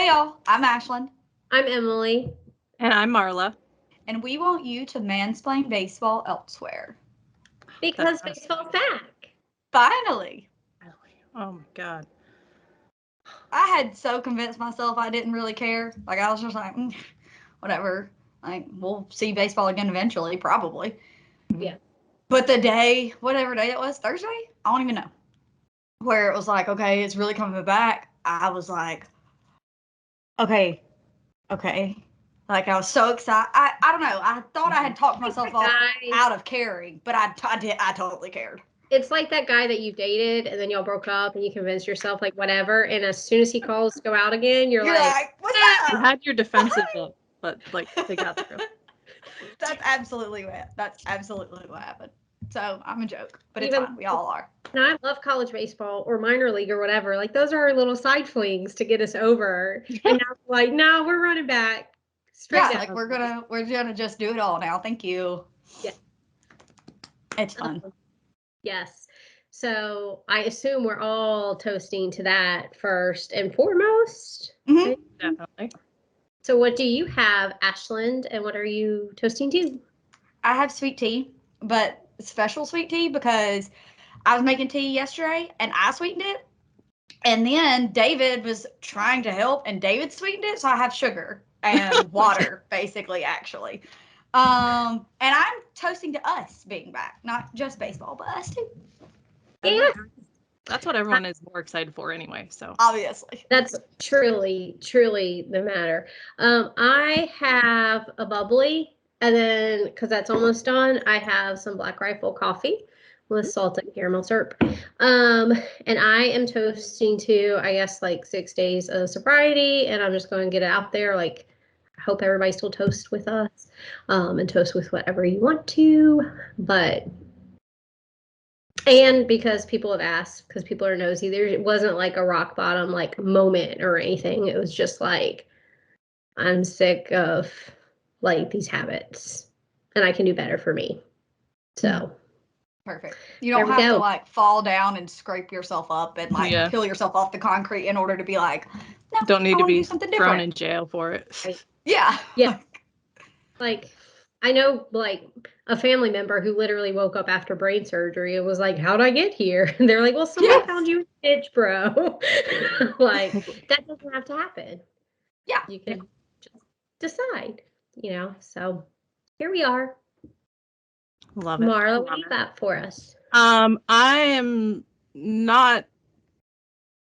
y'all. I'm Ashlyn. I'm Emily. And I'm Marla. And we want you to mansplain baseball elsewhere. Because baseball's back. Finally. Oh my God. I had so convinced myself I didn't really care. Like, I was just like, whatever. Like, we'll see baseball again eventually, probably. Yeah. But the day, whatever day it was, Thursday? I don't even know. Where it was like, okay, it's really coming back. I was like, okay. Like, I was so excited. I don't know. I thought I had talked myself out of caring, but I totally cared. It's like that guy that you dated and then y'all broke up and you convinced yourself like whatever. And as soon as he calls to go out again, you're like, what's up? You had your defenses up, but like they got through. That's absolutely what happened. So I'm a joke, but it's fine. We all are. And I love college baseball or minor league or whatever. Like those are our little side flings to get us over. And now like, no, we're running back. Straight like we're gonna just do it all now. Thank you. Yeah. It's fun. Yes. So I assume we're all toasting to that first and foremost. Mm-hmm. Definitely. So what do you have, Ashland, and what are you toasting to? I have sweet tea, but special sweet tea because I was making tea yesterday and I sweetened it. And then David was trying to help and David sweetened it. So I have sugar and water, basically, actually. And I'm toasting to us being back, not just baseball, but us too. Yeah. That's what everyone is more excited for anyway, so. Obviously. That's truly the matter. I have a bubbly, and then, because that's almost done, I have some Black Rifle coffee with salt and caramel syrup. And I am toasting to, I guess, like 6 days of sobriety, and I'm just going to get it out there, like, I hope everybody still toasts with us, and toast with whatever you want to, but... And because people have asked, because people are nosy, it wasn't like a rock bottom like moment or anything. It was just like, I'm sick of like these habits and I can do better for me. So. Perfect. You don't have to like fall down and scrape yourself up and like peel yourself off the concrete in order to be like, no, don't need to be thrown different. In jail for it. Right. Yeah. Yeah. Like, I know, like, a family member who literally woke up after brain surgery and was like, how'd I get here? And they're like, well, somebody found you in the ditch, bro. Like, that doesn't have to happen. Yeah. You can just decide, so here we are. Love it. Marla, what do you got for us? I am not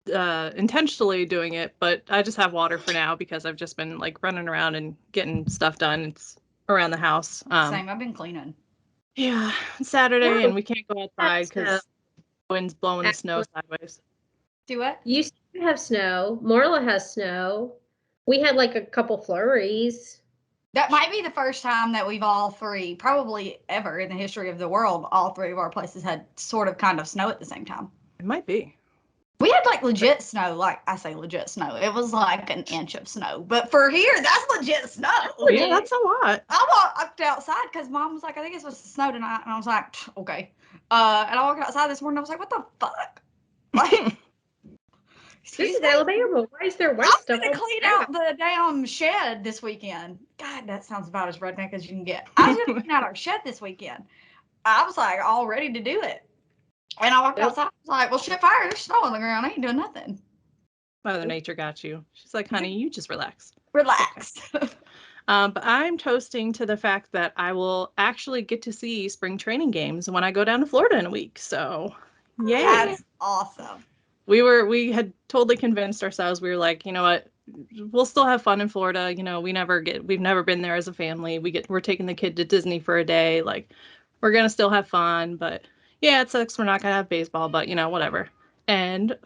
intentionally doing it, but I just have water for now because I've just been like running around and getting stuff done. It's around the house. Same. I've been cleaning. Yeah, it's Saturday and we can't go outside because the wind's blowing the snow sideways. Do what? You have snow. Marla has snow. We had like a couple flurries. That might be the first time that we've all three, probably ever in the history of the world, all three of our places had sort of kind of snow at the same time. It might be. We had like legit snow, like I say legit snow. It was like an inch of snow. But for here, that's legit snow. Yeah, that's a lot. I walked outside because Mom was like, I think it's supposed to snow tonight. And I was like, okay. And I walked outside this morning. I was like, what the fuck? Like, this is Alabama. Why is there white stuff? I'm going to clean out the damn shed this weekend. God, that sounds about as redneck as you can get. I was going to clean out our shed this weekend. I was like all ready to do it. And I walked outside. I was like, well, shit, fire. There's snow on the ground. I ain't doing nothing. Mother Nature got you. She's like, honey, you just relax. Relax. Okay. But I'm toasting to the fact that I will actually get to see spring training games when I go down to Florida in a week. So, yay. That's awesome. We had totally convinced ourselves. We were like, you know what? We'll still have fun in Florida. We've never been there as a family. We're taking the kid to Disney for a day. Like, we're going to still have fun, but yeah, it sucks. We're not going to have baseball, but whatever. And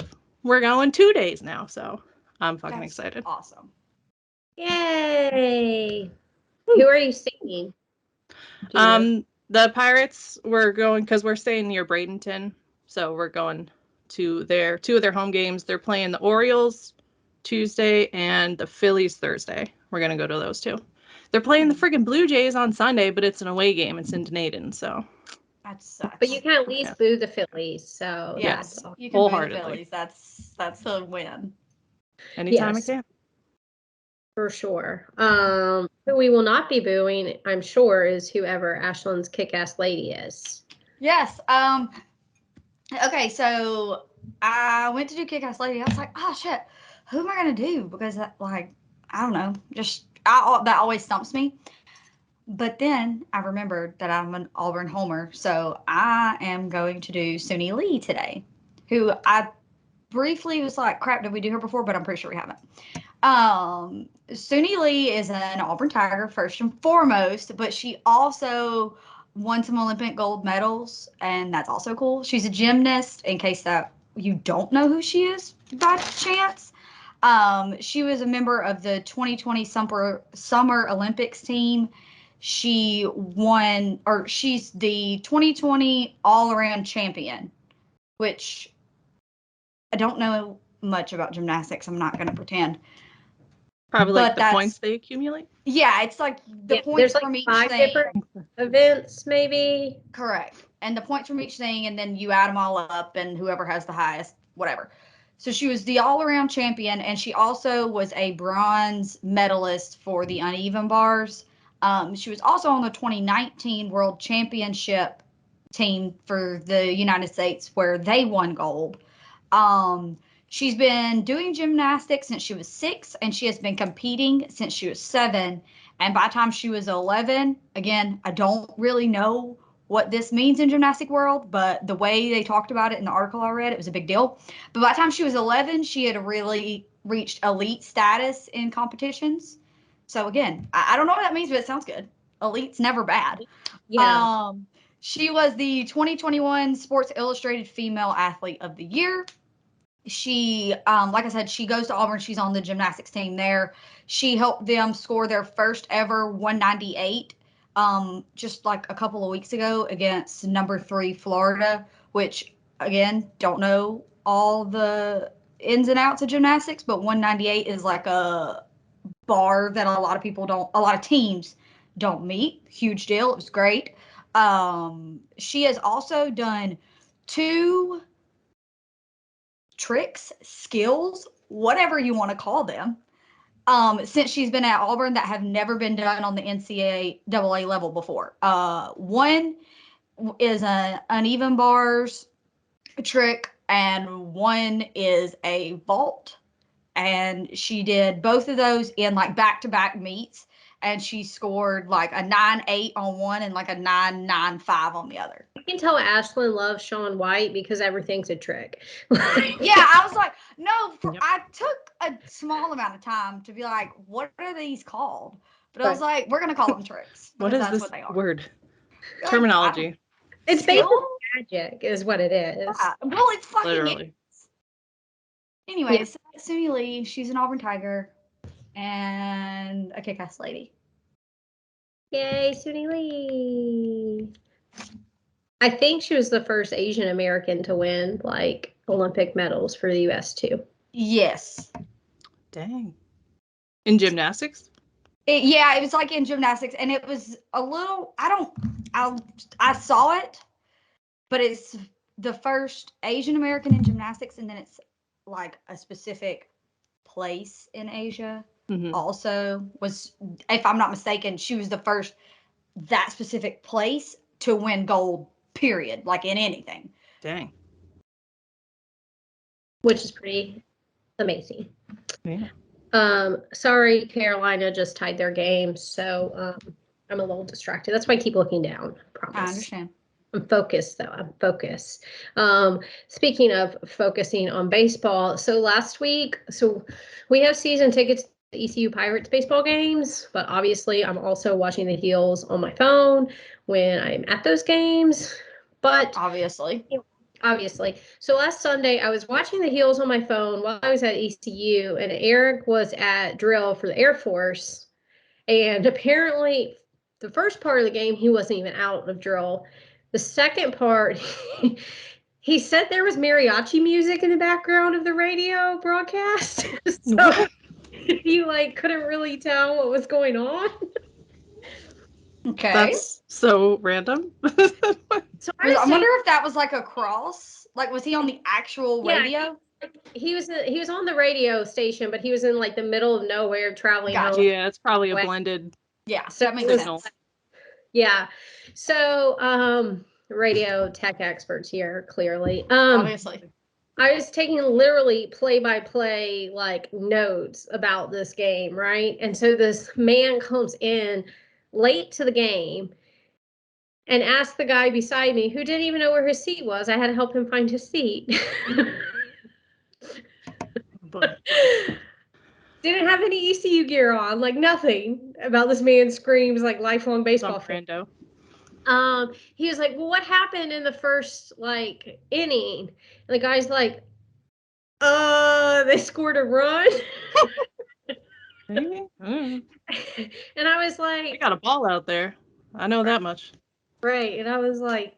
we're going 2 days now. So I'm fucking excited. Awesome. Yay. Who are you singing? The Pirates, we're going because we're staying near Bradenton. So we're going to two of their home games. They're playing the Orioles Tuesday and the Phillies Thursday. We're going to go to those two. They're playing the friggin' Blue Jays on Sunday, but it's an away game. It's in Dunedin, so. That sucks. But you can at least boo the Phillies, so. Yes, you can boo the Phillies. That's a win. Anytime I can. For sure. Who we will not be booing, I'm sure, is whoever Ashlyn's kick-ass lady is. Yes. Okay, so I went to do Kick-Ass Lady. I was like, oh shit, who am I gonna do? Because like, I don't know, that always stumps me. But then I remembered that I'm an Auburn homer, so I am going to do Suni Lee today, who I briefly was like, crap, did we do her before? But I'm pretty sure we haven't. Suni Lee is an Auburn Tiger first and foremost, but she also won some Olympic gold medals, and that's also cool. She's a gymnast, in case that you don't know who she is by chance. She was a member of the 2020 Summer Olympics team. She won, or she's the 2020 all-around champion, which I don't know much about gymnastics. I'm not going to pretend. Probably like But the points they accumulate. Yeah, it's like the points there's like from each 5 thing. different events, maybe. Correct. And the points from each thing, and then you add them all up, and whoever has the highest, whatever. So she was the all-around champion, and she also was a bronze medalist for the uneven bars. She was also on the 2019 World Championship team for the United States, where they won gold. She's been doing gymnastics since she was 6, and she has been competing since she was 7. And by the time she was 11, again, I don't really know what this means in gymnastic world, but the way they talked about it in the article I read, it was a big deal. But by the time she was 11, she had really reached elite status in competitions. So again, I don't know what that means, but it sounds good. Elite's never bad. Yeah. She was the 2021 Sports Illustrated Female Athlete of the Year. She, like I said, she goes to Auburn. She's on the gymnastics team there. She helped them score their first ever 198 just like a couple of weeks ago against number 3 Florida, which again, don't know all the ins and outs of gymnastics, but 198 is like a bar that a lot of teams don't meet. Huge deal. It was great. She has also done 2 tricks, skills, whatever you want to call them, since she's been at Auburn that have never been done on the NCAA level before. One is an uneven bars trick, and one is a vault. And she did both of those in like back-to-back meets, and she scored like a 9.8 on one and like a 9.95 on the other. You can tell Ashlyn loves Shaun White because everything's a trick. Yeah, I was like, no, I took a small amount of time to be like, what are these called? But I was like, we're going to call them tricks. What is that's this what they are. word? Like, Terminology. It's basically magic is what it is. Well, it's fucking Literally. Anyways, Suni Lee, she's an Auburn Tiger and a kick-ass lady. Yay, Suni Lee. I think she was the first Asian American to win like Olympic medals for the US too. Yes. Dang. In gymnastics? It was like in gymnastics, and it was a little, I saw it, but it's the first Asian American in gymnastics, and then it's like a specific place in Asia. Mm-hmm. Also was, if I'm not mistaken, she was the first that specific place to win gold, period, like in anything. Dang. Which is pretty amazing. Yeah. Sorry, Carolina just tied their game, so I'm a little distracted. That's why I keep looking down. I promise. I understand. I'm focused, though. I'm focused. Speaking of focusing on baseball, so last week, we have season tickets to ECU Pirates baseball games, but obviously I'm also watching the Heels on my phone when I'm at those games. But obviously. So last Sunday, I was watching the Heels on my phone while I was at ECU, and Eric was at drill for the Air Force. And apparently, the first part of the game, he wasn't even out of drill. The second part, he said there was mariachi music in the background of the radio broadcast. So he couldn't really tell what was going on. Okay. That's so random. So I wonder if that was like a cross. Like, was he on the actual radio? he was on the radio station, but he was in like the middle of nowhere traveling Gotcha. home. Yeah, it's probably a blended Yeah, So that makes signal. sense. Yeah. So radio tech experts here, clearly. Obviously. I was taking literally play-by-play like notes about this game, right? And so this man comes in late to the game and asked the guy beside me, who didn't even know where his seat was. I had to help him find his seat. But Didn't have any ECU gear on, like nothing about this man screams like lifelong baseball some fan. rando. He was like, well, what happened in the first like inning? And the guy's like, they scored a run. Maybe? And I was They like, got a ball out there. I know that much. right. And I was like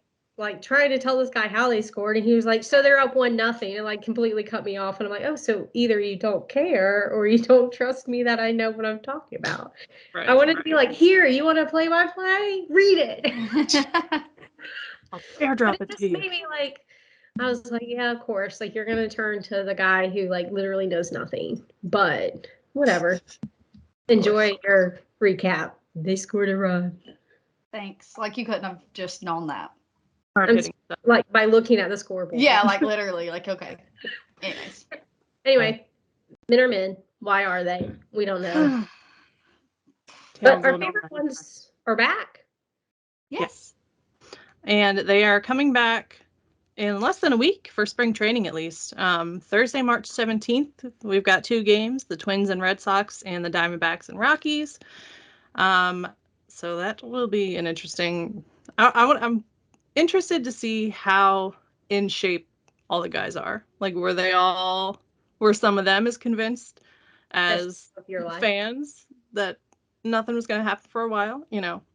trying to tell this guy how they scored. And he was like, so they're up 1-0, and like completely cut me off. And I'm like, oh, so either you don't care or you don't trust me that I know what I'm talking about. Right. I wanted to be like, here, you want to play by play? Read it. I'll airdrop But it it to just you. made me like, I was like, yeah, of course. Like, you're going to turn to the guy who like literally knows nothing, but whatever. Enjoy your recap. They scored a run. Thanks. Like you couldn't have just known that. Hard I'm hitting stuff. like by looking at the scoreboard. Yeah, like literally. Like, okay. Anyways. Anyway, men are men. Why are they? We don't know. But Tails our will know favorite that. ones are back. Yes. And they are coming back in less than a week for spring training, at least. Thursday, March 17th, we've got 2 games, the Twins and Red Sox and the Diamondbacks and Rockies. So that will be an interesting... I'm interested to see how in shape all the guys are. Like, were some of them as convinced as Of your life. fans that nothing was going to happen for a while?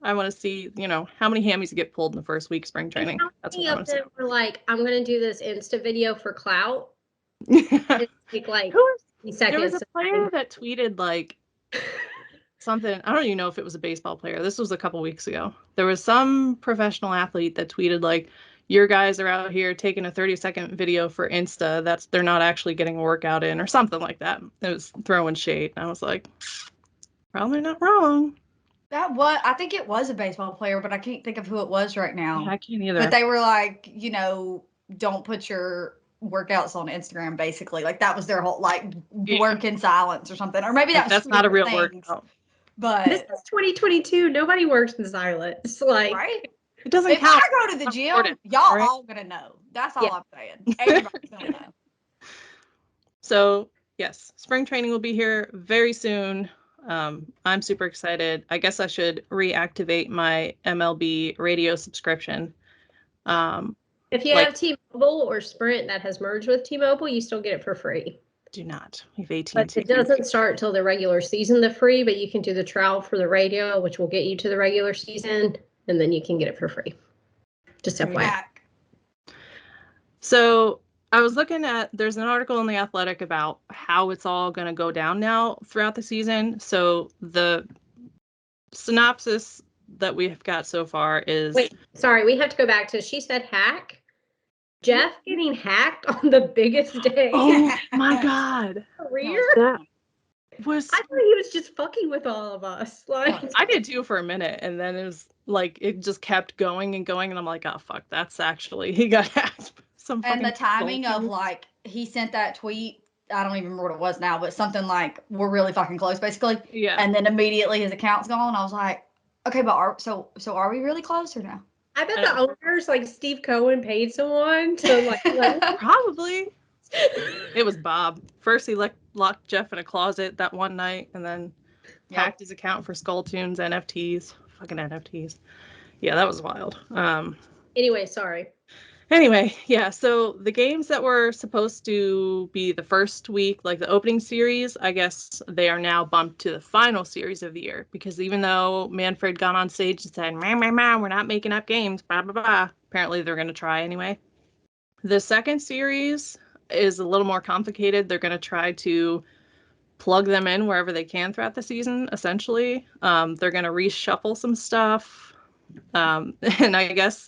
I want to see, how many hammies get pulled in the first week spring training. How That's many what I of want to see. them were like, I'm going to do this Insta video for clout? It take like Who was 30 There was seconds. a player that tweeted like something. I don't even know if it was a baseball player. This was a couple weeks ago. There was some professional athlete that tweeted like, your guys are out here taking a 30-second video for Insta. They're not actually getting a workout in or something like that. It was throwing shade. And I was like, probably not wrong. I think it was a baseball player, but I can't think of who it was right now. I can't either. But they were like, don't put your workouts on Instagram, basically. Like that was their whole work in silence or something. Or maybe that's not a real workout. But this is 2022. Nobody works in silence. Like, right? It doesn't If count. I go to the gym, important, y'all right? all gonna know. That's all Yeah. I'm saying. Everybody's gonna know. So yes, spring training will be here very soon. I'm super excited. I guess I should reactivate my MLB radio subscription. if you have T-Mobile or Sprint that has merged with T-Mobile, you still get it for free. Do not. We have AT&T. But it doesn't start till the regular season, the free, but you can do the trial for the radio, which will get you to the regular season, and then you can get it for free. Just FYI. Back. So I was looking at, there's an article in The Athletic about how it's all going to go down now throughout the season. So the synopsis that we've got so far is... Wait, sorry, we have to go back to, she said hack. Jeff getting hacked on the biggest day. Oh my God. Career? That was... I thought he was just fucking with all of us. Like, I did too for a minute, and then it was like it just kept going and going, and I'm like, oh fuck, that's actually he got hacked. And the timing of like he sent that tweet, I don't even remember what it was now, but something like we're really fucking close, basically. Yeah. And then immediately his account's gone. I was like, okay, but are we really close or no? I bet the owners, like Steve Cohen, paid someone to like Probably. It was Bob. First he locked Jeff in a closet that one night, and then hacked his account for Skull Tunes NFTs. Fucking NFTs. Yeah, that was wild. Anyway, sorry. Anyway, yeah, so the games that were supposed to be the first week, like the opening series, I guess they are now bumped to the final series of the year, because even though Manfred got on stage and said, we're not making up games, blah, blah, blah, apparently they're going to try anyway. The second series is a little more complicated. They're going to try to plug them in wherever they can throughout the season, essentially. They're going to reshuffle some stuff. And I guess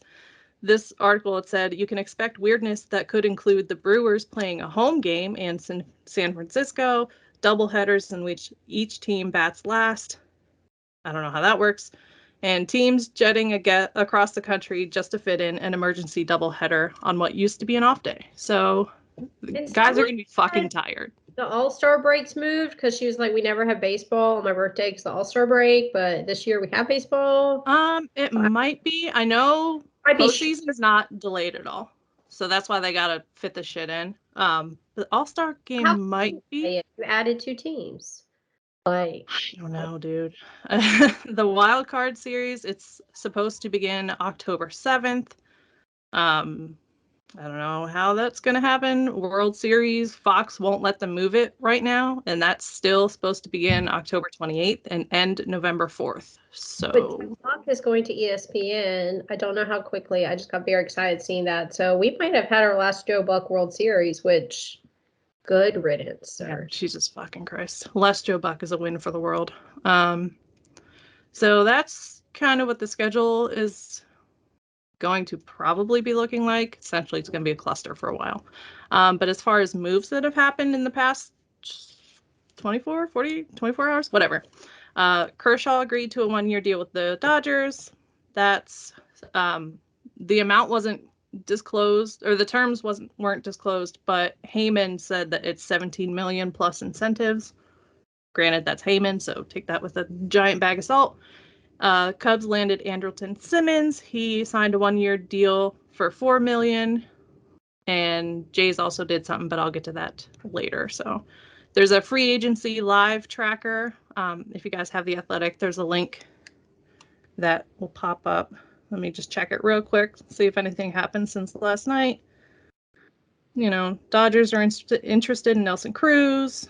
this article, it said you can expect weirdness that could include the Brewers playing a home game in San Francisco, doubleheaders in which each team bats last. I don't know how that works. And teams jetting across the country just to fit in an emergency doubleheader on what used to be an off day. So guys are going to be fucking tired. The All-Star breaks moved because she was like, we never have baseball on my birthday because the All-Star break, but this year we have baseball. It might be. I know postseason is not delayed at all. So that's why they got to fit the shit in. The All-Star game might be. You added 2 teams. Like, I don't know, dude. The wild card series, it's supposed to begin October 7th. I don't know how that's going to happen. World Series, Fox won't let them move it right now, and that's still supposed to begin October 28th and end November 4th. So, but Fox is going to ESPN. I don't know how quickly. I just got very excited seeing that. So we might have had our last Joe Buck World Series, which good riddance, sir. Yeah, Jesus fucking Christ. Less Joe Buck is a win for the world. So that's kind of what the schedule is going to probably be looking like. Essentially, it's going to be a cluster for a while. But as far as moves that have happened in the past 24 hours, whatever. Kershaw agreed to a 1-year deal with the Dodgers. That's the amount wasn't disclosed, or the terms weren't disclosed, but Heyman said that it's $17 million plus incentives. Granted, that's Heyman, so take that with a giant bag of salt. Cubs landed Andrelton Simmons. He signed a 1-year deal for $4 million. And Jays also did something, but I'll get to that later. So there's a free agency live tracker. If you guys have The Athletic, there's a link that will pop up. Let me just check it real quick, see if anything happened since last night. You know, Dodgers are interested in Nelson Cruz.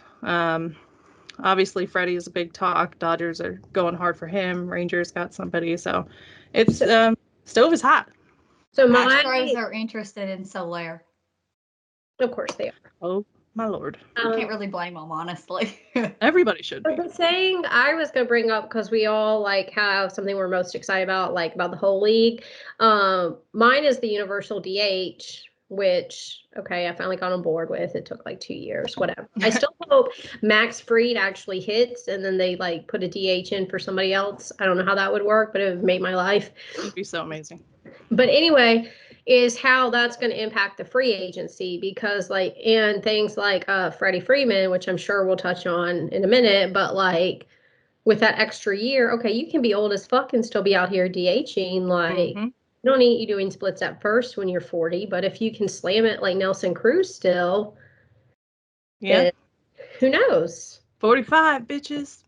Obviously, Freddie is a big talk. Dodgers are going hard for him. Rangers got somebody. So it's stove is hot. So Astros are interested in Soler. Of course they are. Oh, my Lord. I can't really blame them, honestly. Everybody should be. The thing I was going to bring up, because we all like have something we're most excited about, like about the whole league. Mine is the universal DH, which, okay, I finally got on board with. It took like 2 years, whatever. I still hope Max Fried actually hits and then they like put a DH in for somebody else. I don't know how that would work, but it would make my life. It would be so amazing. But anyway, is how that's going to impact the free agency, because like, and things like Freddie Freeman, which I'm sure we'll touch on in a minute, but like with that extra year, okay, you can be old as fuck and still be out here DHing. Like, no need you doing splits at first when you're 40, but if you can slam it like Nelson Cruz still, yeah, who knows? 45 bitches.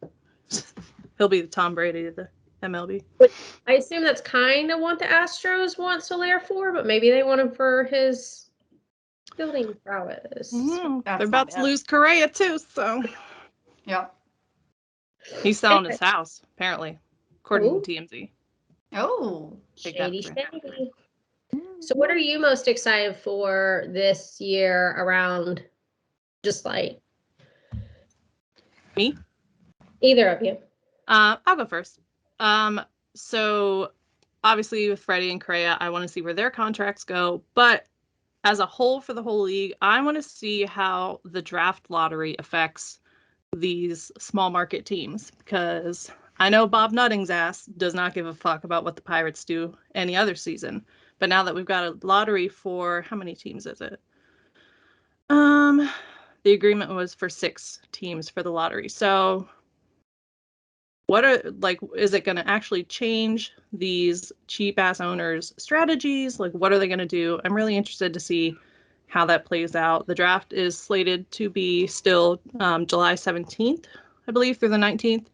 He'll be the Tom Brady of the MLB. But I assume that's kind of what the Astros want Soler for, but maybe they want him for his fielding prowess. They're about to lose Correa too, so. Yep. He's selling his house, apparently, according to TMZ. Oh, shady. So what are you most excited for this year around just like me? Either of you. I'll go first. So obviously with Freddie and Correa, I want to see where their contracts go, but as a whole for the whole league, I want to see how the draft lottery affects these small market teams, because I know Bob Nutting's ass does not give a fuck about what the Pirates do any other season. But now that we've got a lottery for, how many teams is it? The agreement was for 6 teams for the lottery. So what are, like, is it going to actually change these cheap ass owners' strategies? Like, what are they going to do? I'm really interested to see how that plays out. The draft is slated to be still July 17th, I believe, through the 19th.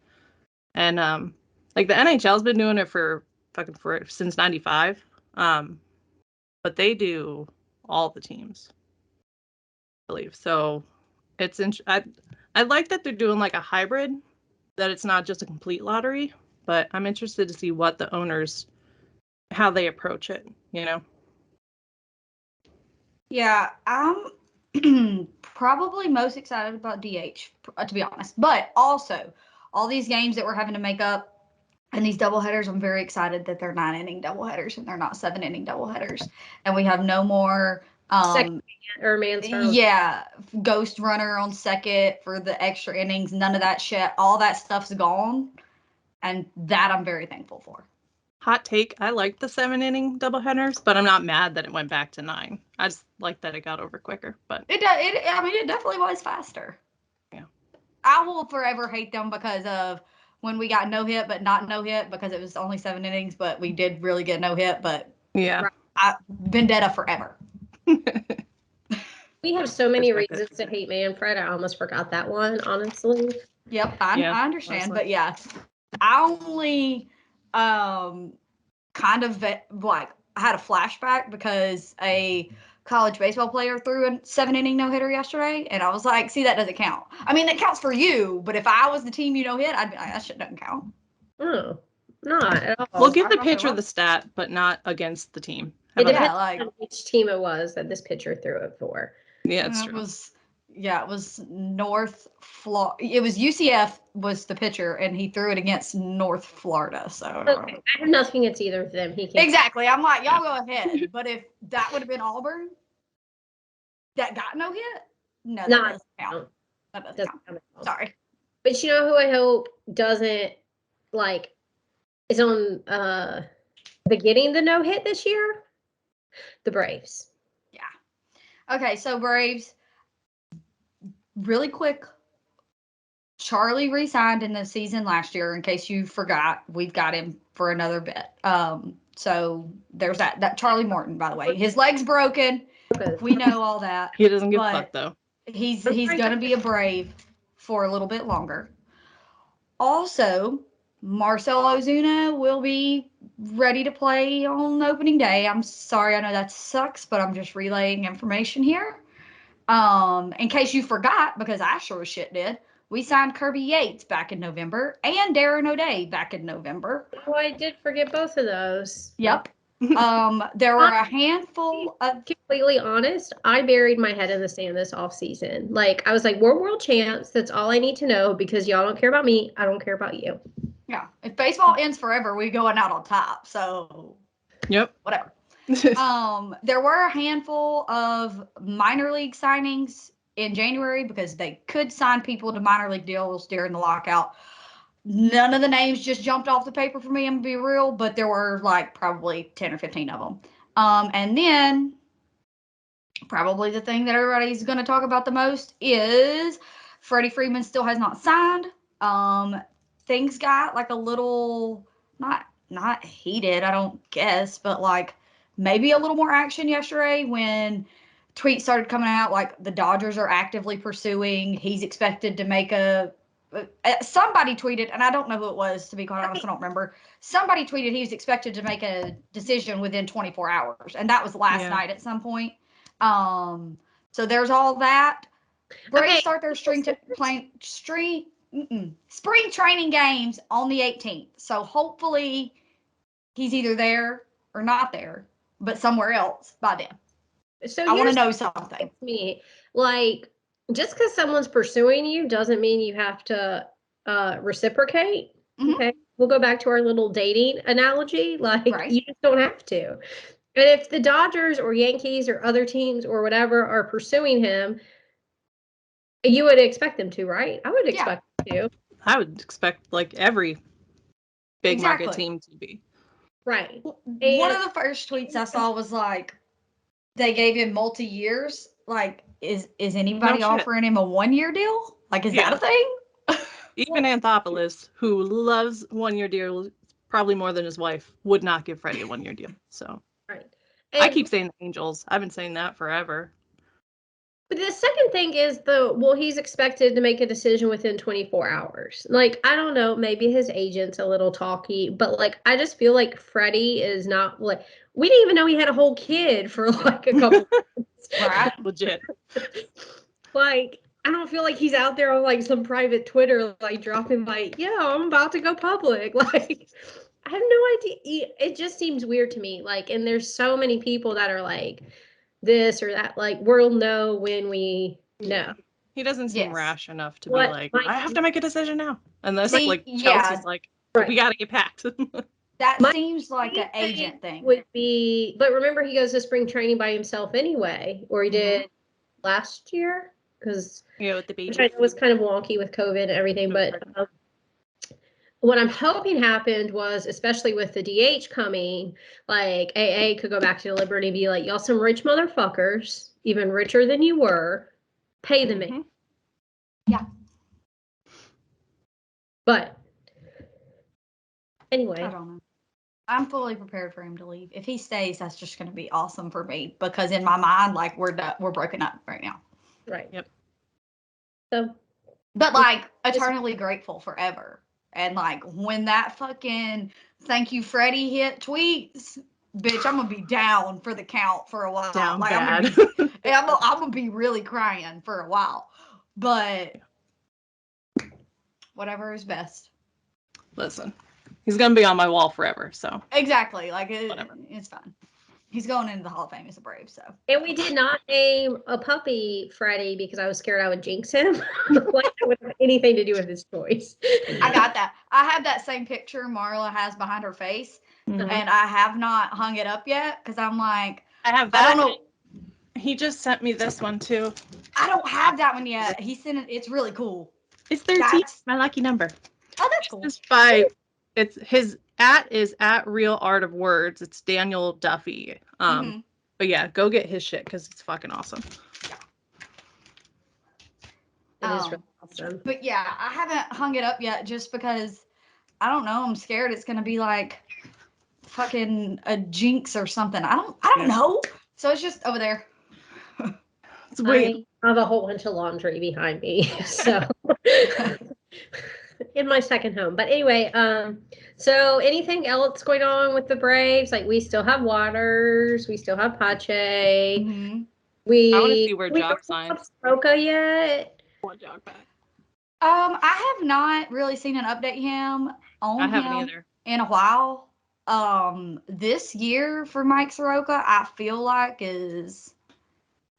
And like the NHL's been doing it since 95. But they do all the teams, I believe. So it's I like that they're doing like a hybrid, that it's not just a complete lottery, but I'm interested to see what the owners, how they approach it, you know? Yeah, I'm probably most excited about DH, to be honest. But also, all these games that we're having to make up And these doubleheaders, I'm very excited that they're 9-inning doubleheaders and they're not 7-inning doubleheaders. And we have no more Second or Mansplain. yeah, ghost runner on second for the extra innings. None of that shit. All that stuff's gone. And that I'm very thankful for. Hot take, I like the 7-inning doubleheaders, but I'm not mad that it went back to 9. I just like that it got over quicker. But It definitely was faster. Yeah. I will forever hate them because of when we got no hit, but not no hit because it was only 7 innings, but we did really get no hit. But yeah. Vendetta forever. We have so many reasons to hate Manfred. I almost forgot that one, honestly. Yep, I understand. Honestly. But yeah, I only kind of like I had a flashback because a college baseball player threw a 7-inning no-hitter yesterday, and I was like, see, that doesn't count. I mean, that counts for you, but if I was the team you no-hit, I'd be like, that shit doesn't count. Oh, not at all. We'll give the pitcher the stat, but not against the team. It depends on which team it was that this pitcher threw it for. Yeah, it's true. It was North Florida. It was UCF was the pitcher, and he threw it against North Florida. So okay, I have nothing against either of them. Exactly. I'm like, y'all go ahead. But if that would have been Auburn, that got no hit. No, that doesn't count. That doesn't count. Sorry. But you know who I hope doesn't is on getting the no hit this year? The Braves. Yeah. Okay, so Braves. Really quick, Charlie re-signed in the season last year. In case you forgot, we've got him for another bit. So there's that. That Charlie Morton, by the way, his leg's broken. We know all that. He doesn't give a fuck though. He's gonna be a Brave for a little bit longer. Also, Marcell Ozuna will be ready to play on opening day. I'm sorry, I know that sucks, but I'm just relaying information here. In case you forgot, because I sure as shit did, we signed Kirby Yates back in November and Darren O'Day back in November. Oh, I did forget both of those. Yep. There were a handful of. Completely honest, I buried my head in the sand this off season. Like, I was like, we're world champs. That's all I need to know because y'all don't care about me. I don't care about you. Yeah. If baseball ends forever, we going out on top. So. Yep. Whatever. There were a handful of minor league signings in January because they could sign people to minor league deals during the lockout. None of the names just jumped off the paper for me, I'm gonna be real, but there were like probably 10 or 15 of them. And then probably the thing that everybody's going to talk about the most is Freddie Freeman still has not signed. Things got like a little not heated, I don't guess, but like maybe a little more action yesterday when tweets started coming out like the Dodgers are actively pursuing. He's expected to make somebody tweeted, and I don't know who it was, to be quite honest, I don't remember. Somebody tweeted he was expected to make a decision within 24 hours, and that was last night at some point. So there's all that. Braves start their spring training games on the 18th. So hopefully he's either there or not there, but somewhere else by then. So I want to know something. Me, like, just because someone's pursuing you doesn't mean you have to reciprocate. Mm-hmm. Okay, we'll go back to our little dating analogy. Like, you just don't have to. And if the Dodgers or Yankees or other teams or whatever are pursuing him, you would expect them to, right? I would expect them to. I would expect like every big market team to be. Right. And one of the first tweets I saw was like, they gave him multi-years. Like, is anybody offering him a 1-year deal? Like, is that a thing? Even Anthopoulos, who loves 1-year deals probably more than his wife, would not give Freddie a 1-year deal. So I keep saying the Angels. I've been saying that forever. But the second thing is he's expected to make a decision within 24 hours. Like, I don't know, maybe his agent's a little talky, but like, I just feel like Freddie is not like, we didn't even know he had a whole kid for like a couple months. Right, legit. Like, I don't feel like he's out there on like some private Twitter, like dropping like, I'm about to go public. Like, I have no idea. It just seems weird to me. Like, and there's so many people that are like this or that. Like, we'll know when we know. He doesn't seem rash enough to be like, I have to make a decision now. Unless like Chelsea's like, but we got to get packed. That My seems like an thing agent thing. would be, but remember he goes to spring training by himself anyway, or he did last year, because With the baby. which I know was kind of wonky with COVID and everything, but what I'm hoping happened was, especially with the DH coming, like AA could go back to Liberty and be like, y'all some rich motherfuckers, even richer than you were, pay the man. Yeah. But anyway. I don't know. I'm fully prepared for him to leave. If he stays, that's just going to be awesome for me because in my mind, like we're broken up right now. Right. Yep. So, but like eternally grateful forever. And like when that fucking thank you Freddie hit tweets, bitch, I'm gonna be down for the count for a while. Down like bad. I'm gonna be really crying for a while. But whatever is best. Listen, he's gonna be on my wall forever. So exactly, like it's fine. He's going into the Hall of Fame as a Brave, so. And we did not name a puppy Freddie because I was scared I would jinx him. Like that would have anything to do with his choice. I got that. I have that same picture Marla has behind her face, and I have not hung it up yet because I'm like, I have that. I don't know. He just sent me this one too. I don't have that one yet. He sent it. It's really cool. It's 13. My lucky number. Oh, that's cool. It's his is at Real Art of Words. It's Daniel Duffy. But yeah, go get his shit because it's fucking awesome. It is really awesome. But yeah, I haven't hung it up yet just because I don't know. I'm scared it's gonna be like fucking a jinx or something. I don't know. So it's just over there. It's weird. I have a whole bunch of laundry behind me, so in my second home. But anyway, so anything else going on with the Braves? Like we still have Waters, we still have Pache. Mm-hmm. I want to see where Jock signs. Soroka yet? Want Jock back? I have not really seen an update in a while. This year for Mike Soroka, I feel like is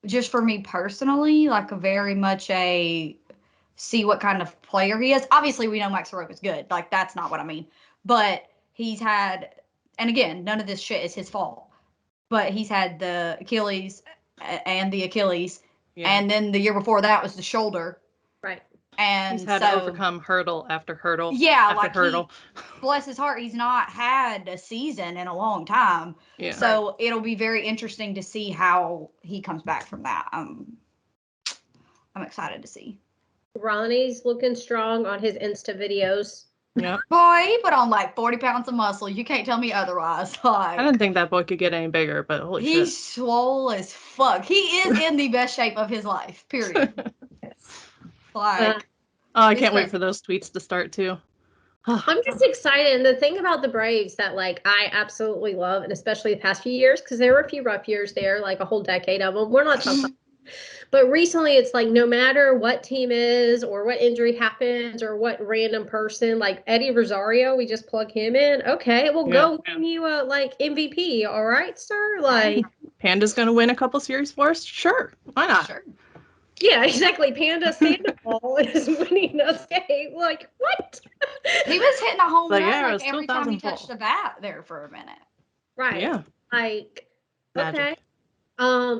just for me personally, like a very much a see what kind of player he is. Obviously, we know Mike Soroka's good. Like, that's not what I mean. But he's had, and again, none of this shit is his fault. But he's had the Achilles and the Achilles. Yeah. And then the year before that was the shoulder. Right. And he's had to overcome hurdle after hurdle. Yeah, after like hurdle. Bless his heart, he's not had a season in a long time. Yeah. So it'll be very interesting to see how he comes back from that. I'm excited to see. Ronnie's looking strong on his Insta videos. Yeah. Boy, he put on like 40 pounds of muscle. You can't tell me otherwise. Like, I didn't think that boy could get any bigger, but holy shit. He's swole as fuck. He is in the best shape of his life, period. Like, I can't wait for those tweets to start too. I'm just excited. And the thing about the Braves that like I absolutely love, and especially the past few years, because there were a few rough years there, like a whole decade of them. We're not talking but recently it's like no matter what team is or what injury happens or what random person, like Eddie Rosario, we just plug him in. Okay, we'll go win you a like MVP. All right, sir. Like Panda's gonna win a couple series for us? Sure. Why not? Sure. Yeah, exactly. Panda Sandoval is winning us game. Like, what? He was hitting a home run like every time he touched the bat there for a minute. Right. Yeah. Like, Magic. Okay.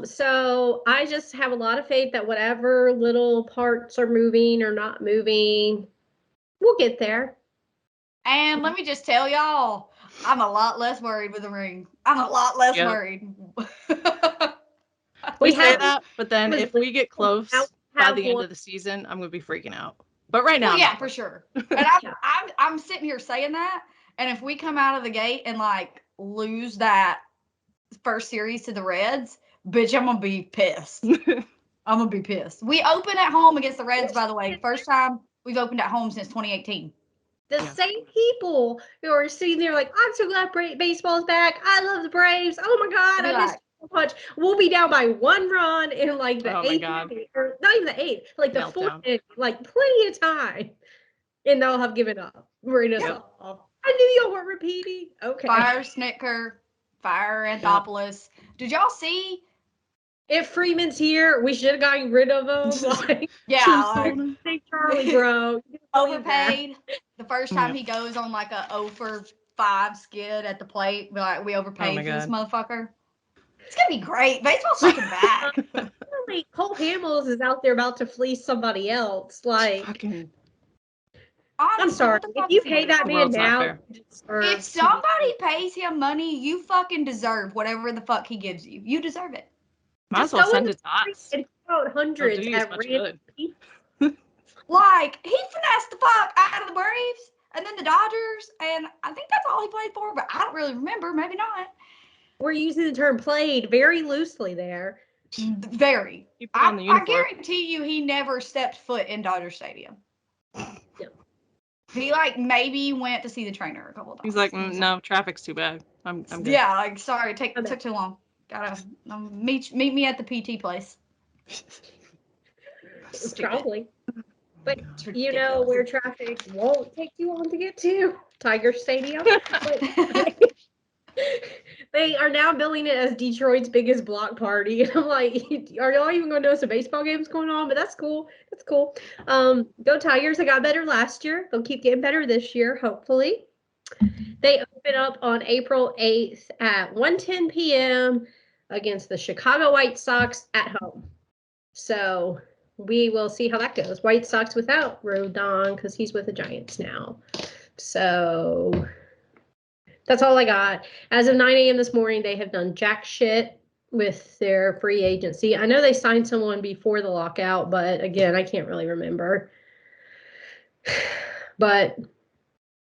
So I just have a lot of faith that whatever little parts are moving or not moving, we'll get there. And let me just tell y'all, I'm a lot less worried with the ring. I'm a lot less worried. We say that, but then if we get close by the end of the season, I'm gonna be freaking out. But right now, yeah, for sure. And I'm sitting here saying that, and if we come out of the gate and like lose that first series to the Reds, bitch, I'm gonna be pissed. I'm gonna be pissed. We open at home against the Reds, by the way. First time we've opened at home since 2018. The same people who are sitting there like, I'm so glad baseball's back. I love the Braves. Oh my God, I missed so much. We'll be down by 1 run in like the 8th inning, or not even the 8th, like the 4th inning, like plenty of time. And they'll have given up. We're off. I knew y'all weren't repeating. Okay. Fire Snicker, fire Anthopoulos. Did y'all see if Freeman's here, we should have gotten rid of him. Like, Yeah, like, say Charlie, bro. overpaid. The first time Yep. he goes on like a 0 for 5 skid at the plate, we're like, we overpaid my for this God. motherfucker. It's gonna be great. Baseball's fucking back. Really, Cole Hamels is out there about to fleece somebody else. Like, Fucking. I'm Honestly, sorry. what the If fuck you is he pay doing? that The man world's not now, fair. you deserve If to be- somebody pays him money, you fucking deserve whatever the fuck he gives you. You deserve it. Might just as well go in send the it to us. and throw out They'll hundreds do you as at much random good. people. Like, he finessed the fuck out of the Braves and then the Dodgers, and I think that's all he played for, but I don't really remember. Maybe not. We're using the term played very loosely there. Very. Keep it on the I uniform. guarantee you he never stepped foot in Dodger Stadium. No. He, like, maybe went to see the trainer a couple of times. He's like, no, traffic's too bad. I'm good. Yeah, like, sorry, Okay. took too long. Gotta meet me at the PT place. Stupid. Probably. But It's you know ridiculous. where traffic won't take too long to get to? Tiger Stadium. But they are now billing it as Detroit's biggest block party. And I'm like, are y'all even going to know some baseball games going on? But that's cool. That's cool. Go Tigers. They got better last year. They'll keep getting better this year, hopefully. They open up on April 8th at 1:10 p.m. against the Chicago White Sox at home. So we will see how that goes. White Sox without Rodon because he's with the Giants now. So that's all I got. As of 9 a.m. this morning, they have done jack shit with their free agency. I know they signed someone before the lockout, but again, I can't really remember. But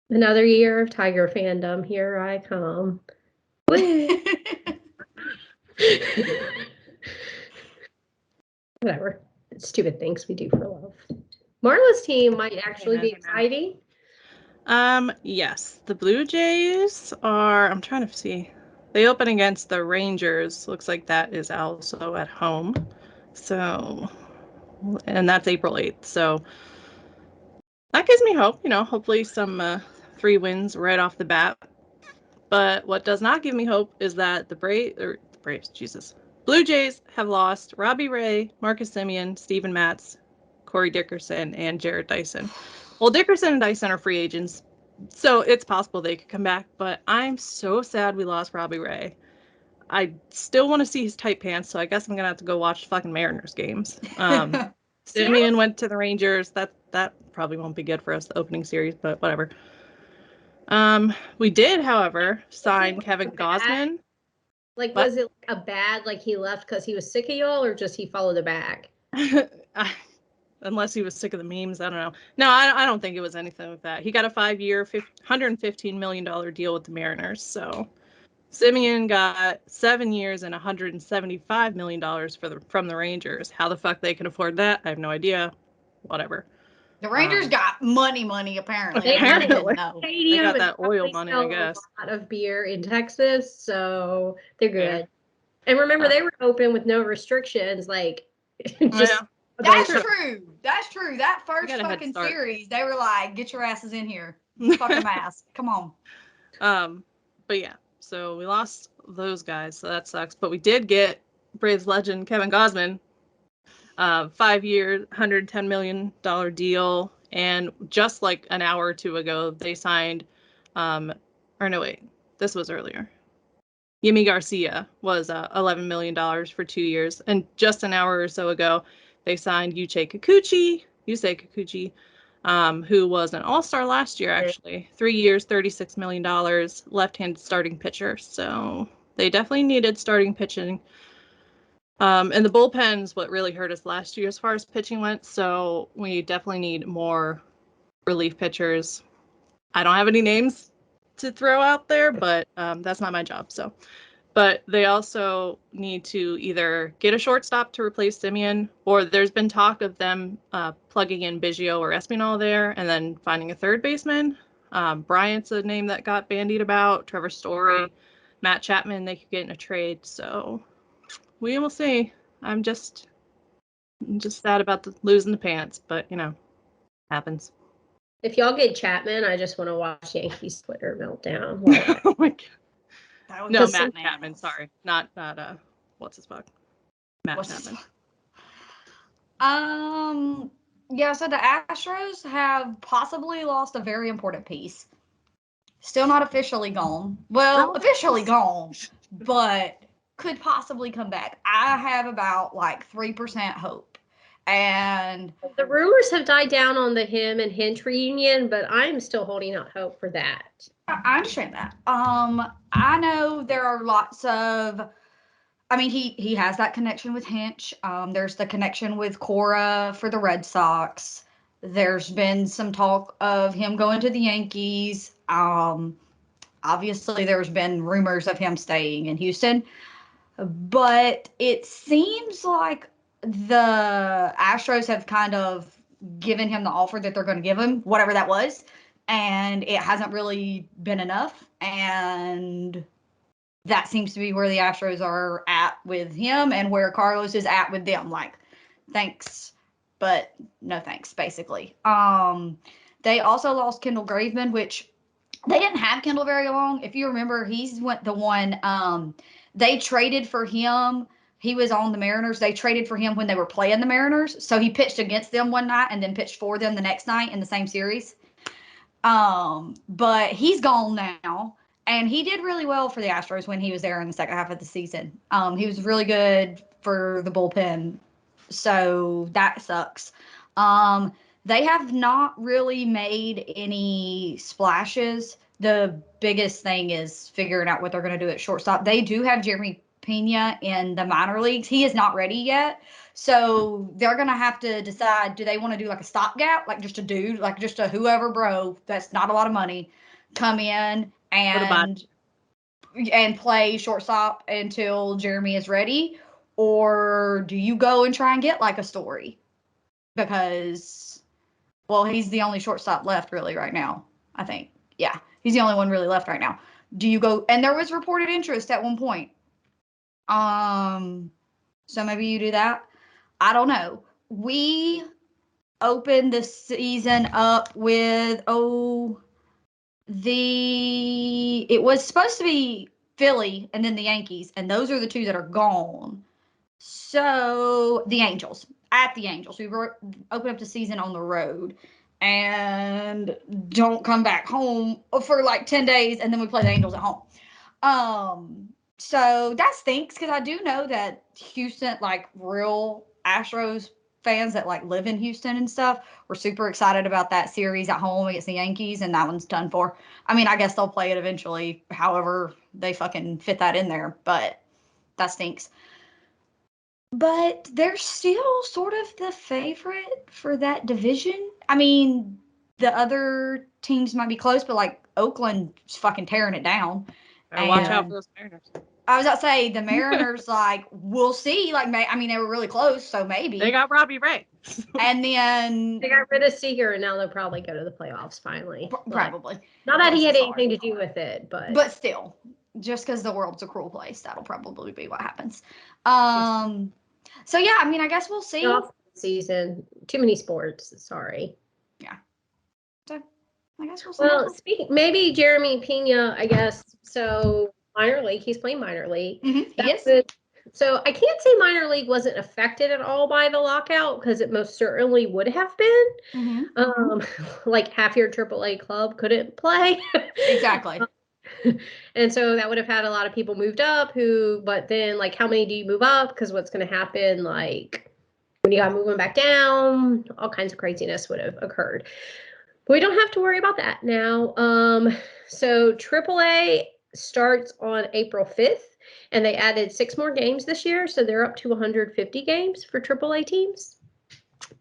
another year of Tiger fandom. Here I come. Whatever. Stupid things we do for love. Marla's team might actually be exciting. Yes. The Blue Jays are, I'm trying to see. They open against the Rangers. Looks like that is also at home. So, and that's April 8th. So that gives me hope, hopefully some 3 wins right off the bat. But what does not give me hope is that the Braves, Jesus. Blue Jays have lost Robbie Ray, Marcus Semien, Steven Matz, Corey Dickerson, and Jared Dyson. Well, Dickerson and Dyson are free agents, so it's possible they could come back, but I'm so sad we lost Robbie Ray. I still want to see his tight pants, so I guess I'm going to have to go watch fucking Mariners games. Semien went to the Rangers. That probably won't be good for us, the opening series, but whatever. We did, however, sign Kevin Gausman. Like, What? was it a bad, like he left because he was sick of y'all, or just he followed it back? Unless he was sick of the memes, I don't know. No, I don't think it was anything like that. He got a 5-year, $115 million deal with the Mariners. So Semien got 7 years and $175 million from the Rangers. How the fuck they can afford that, I have no idea. Whatever. The Rangers got money, apparently. Apparently. I didn't know. They got that oil money, I guess. A lot of beer in Texas, so they're good. And remember, they were open with no restrictions, like just. That's true. That's true. That first fucking start. series, they were like, "Get your asses in here, fucking mask, come on." But yeah, so we lost those guys, so that sucks. But we did get Braves legend Kevin Gausman. 5-year, $110 million deal. And just like an hour or two ago, they signed, this was earlier. Yimi Garcia was $11 million for 2 years. And just an hour or so ago, they signed Yusei Kikuchi, who was an all-star last year, actually. 3 years, $36 million, left-handed starting pitcher. So they definitely needed starting pitching. And the bullpen's what really hurt us last year as far as pitching went. So we definitely need more relief pitchers. I don't have any names to throw out there, but that's not my job. So, but they also need to either get a shortstop to replace Semien, or there's been talk of them plugging in Biggio or Espinal there, and then finding a third baseman. Bryant's a name that got bandied about. Trevor Story, Matt Chapman, they could get in a trade. So we will see. I'm just sad about losing the pants, but happens. If y'all get Chapman, I just want to watch Yankees Twitter meltdown. Oh my god. That was No, Matt Chapman. Sorry, not what's his fuck. match happen? Yeah, so the Astros have possibly lost a very important piece. Still not officially gone. Well, officially gone, but could possibly come back. I have about like 3% hope. And the rumors have died down on the him and Hinch reunion, but I'm still holding out hope for that. I understand that. I know there are lots of, I mean, he has that connection with Hinch. There's the connection with Cora for the Red Sox. There's been some talk of him going to the Yankees. Obviously, there's been rumors of him staying in Houston. But it seems like the Astros have kind of given him the offer that they're going to give him, whatever that was. And it hasn't really been enough. And that seems to be where the Astros are at with him and where Carlos is at with them. Like, thanks, but no thanks, basically. They also lost Kendall Graveman, which they didn't have Kendall very long. If you remember, he's the one they traded for him. He was on the Mariners. They traded for him when they were playing the Mariners. So he pitched against them one night and then pitched for them the next night in the same series. But he's gone now. And he did really well for the Astros when he was there in the second half of the season. He was really good for the bullpen. So that sucks. They have not really made any splashes. The biggest thing is figuring out what they're going to do at shortstop. They do have Jeremy Pena in the minor leagues. He is not ready yet. So they're going to have to decide, do they want to do like a stopgap, like just a dude, like just a whoever bro, that's not a lot of money, come in and play shortstop until Jeremy is ready? Or do you go and try and get like a Story? Because, well, he's the only shortstop left really right now, I think. Yeah, he's the only one really left right now. Do you go? And there was reported interest at one point. So maybe you do that. I don't know. We opened the season up with it was supposed to be Philly and then the Yankees, and those are the two that are gone. So the Angels. At the Angels. We opened up the season on the road and don't come back home for like 10 days, and then we play the Angels at home. So that stinks because I do know that Houston, like real Astros fans that like live in Houston and stuff, were super excited about that series at home against the Yankees, and that one's done for. I mean, I guess they'll play it eventually, however they fucking fit that in there, but that stinks. But they're still sort of the favorite for that division. I mean, the other teams might be close, but like Oakland's fucking tearing it down. Watch out for those Mariners. I was about to say the Mariners, like, we'll see. Like, I mean, they were really close, so maybe they got Robbie Ray, and then they got rid of Seager, and now they'll probably go to the playoffs finally. Probably. Not that he had anything to do with it, but still, just because the world's a cruel place, that'll probably be what happens. So yeah, I mean, I guess we'll see. Season, too many sports. Sorry. Yeah. So I guess we'll see. Well, maybe Jeremy Pena, I guess. So minor league, he's playing minor league. Mm-hmm. So I can't say minor league wasn't affected at all by the lockout, because it most certainly would have been. Mm-hmm. Like half your AAA club couldn't play. Exactly. And so that would have had a lot of people moved up but then like how many do you move up? Because what's going to happen, like when you got moving back down, all kinds of craziness would have occurred. But we don't have to worry about that now. So AAA starts on April 5th, and they added 6 more games this year. So they're up to 150 games for AAA teams.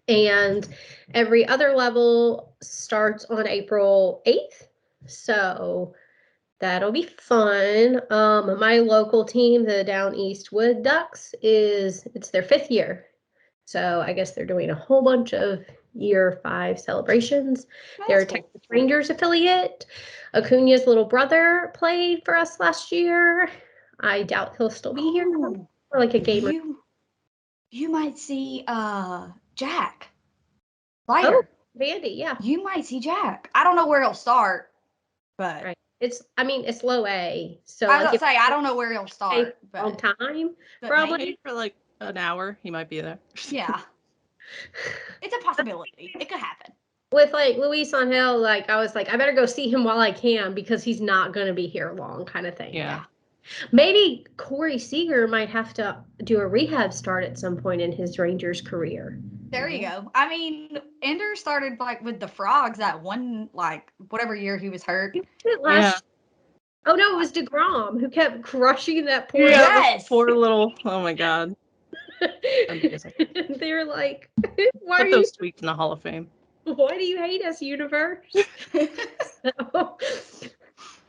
And every other level starts on April 8th. So that'll be fun. My local team, the Down East Wood Ducks, it's their 5th year. So I guess they're doing a whole bunch of year 5 celebrations. They're a Texas Rangers affiliate. Acuna's little brother played for us last year. I doubt he'll still be here for like a game. You might see Jack later. Oh, Vandy, yeah. You might see Jack. I don't know where he'll start, but right. It's low A. So I was gonna say I don't know where he'll start. Long time, but probably maybe for like an hour, he might be there. Yeah. It's a possibility. It could happen. With like Luis Angel, like I was like, I better go see him while I can because he's not going to be here long, kind of thing. Yeah. Maybe Corey Seager might have to do a rehab start at some point in his Rangers career. There you go. I mean, Ender started like with the Frogs that one, like whatever year he was hurt. Oh no, it was DeGrom who kept crushing that poor. Yes. Poor little. Oh my God. They're like, why Put are those tweets in the Hall of Fame. Why do you hate us, universe?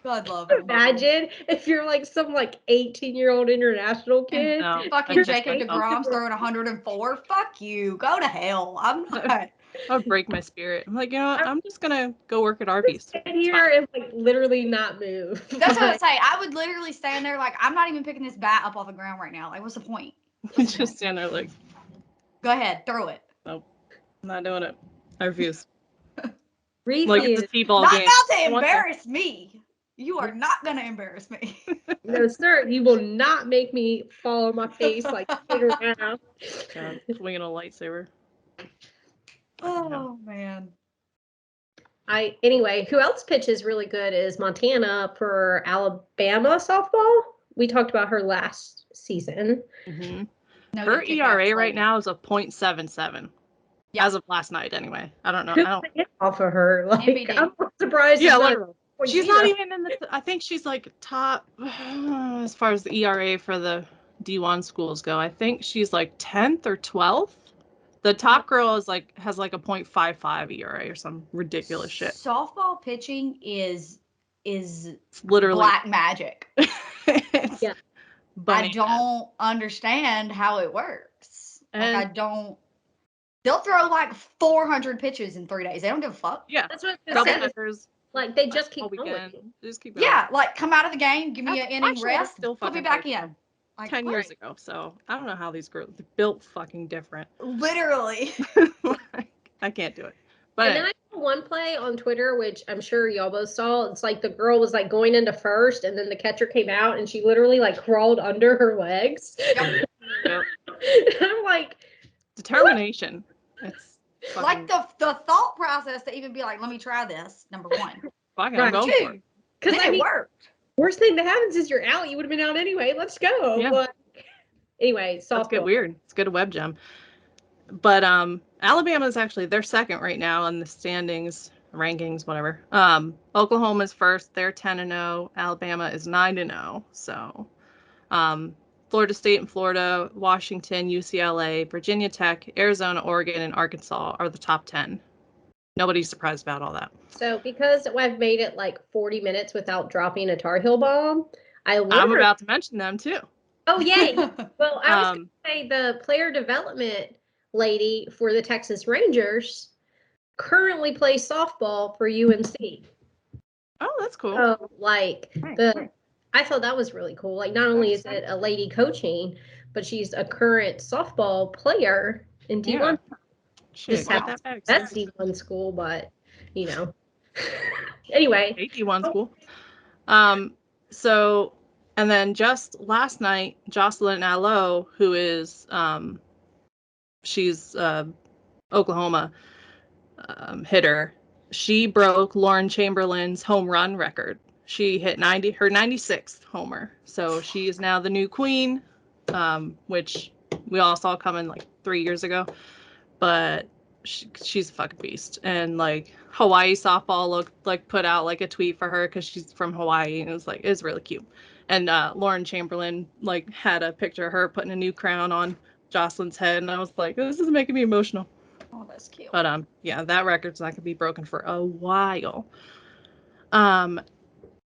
God love him. Imagine if you're like some like 18-year-old international kid. No, Fucking Jacob DeGrom's throwing 104. Fuck you. Go to hell. I'm not. That would break my spirit. I'm like, you know what? I'm just gonna go work at Arby's. Stand here and like literally not move. That's what I say. I would literally stand there like, I'm not even picking this bat up off the ground right now. Like, what's the point? Just stand there like, Go ahead, throw it. nope, I'm not doing it. I refuse. Refuse. Like it's a T-ball Not game. about to embarrass me. You are not gonna embarrass me. No, sir. You will not make me fall on my face like sit around. God, swinging a lightsaber. Oh man. Anyway, who else pitches really good is Montana for Alabama softball. We talked about her last season. Mm-hmm. No, Her you kick ERA that right slate. now is a .77. Yeah. As of last night, anyway. I don't know. Who can get off of her? Like, MBE. I'm surprised. Yeah, it's not literally. She's not even in the. I think she's like top as far as the ERA for the D1 schools go. I think she's like 10th or 12th. The top girl is like has like a .55 ERA or some ridiculous shit. Softball pitching is It's literally black magic. it's Yeah. I bananas. don't understand how it works. Like And- I don't. They'll throw like 400 pitches in 3 days. They don't give a fuck. Yeah, That's what I double said. headers Like they just keep all going. weekend. Just keep going. Yeah, like come out of the game, give me an inning Actually, that's rest, still put me fucking back like in. Like 10 what? years ago. So I don't know how these girls they're built fucking different. Literally. I can't do it. But And then I saw one play on Twitter, which I'm sure y'all both saw. It's like the girl was like going into first, and then the catcher came out, and she literally like crawled under her legs. Yep. Yep. I'm like, Determination. It's Like fucking, the thought process to even be like, let me try this. Number one. fucking Right. I'm going for it. because Then I mean, it worked. worst thing that happens is you're out. You would have been out anyway. Let's go. Yeah. But anyway, Let's get softball. weird. It's good web gem. But Alabama's actually they're second right now in the standings, rankings, whatever. Oklahoma's first, they're 10-0. Alabama is 9-0. So Florida State and Florida, Washington, UCLA, Virginia Tech, Arizona, Oregon, and Arkansas are the top 10. Nobody's surprised about all that. So because I've made it like 40 minutes without dropping a Tar Heel bomb, I'm about to mention them too. Oh yay! Well, I was Um, going to say the player development lady for the Texas Rangers currently plays softball for UNC. Oh, that's cool. So like Nice. I thought that was really cool. Like not only is it a lady coaching, but she's a current softball player in D1. Shit, Just get have- that back. That's sis. D1 school, but you know. Anyway, AD1's cool. So, and then just last night, Jocelyn Allo, who is, she's Oklahoma hitter, she broke Lauren Chamberlain's home run record. She hit her 96th homer. So she is now the new queen, which we all saw coming like 3 years ago. But she's a fucking beast. And like Hawaii softball put out like a tweet for her because she's from Hawaii, and it's really cute. And Lauren Chamberlain like had a picture of her putting a new crown on Jocelyn's head, and I was like, this is making me emotional. Oh, that's cute. But yeah, that record's not gonna be broken for a while.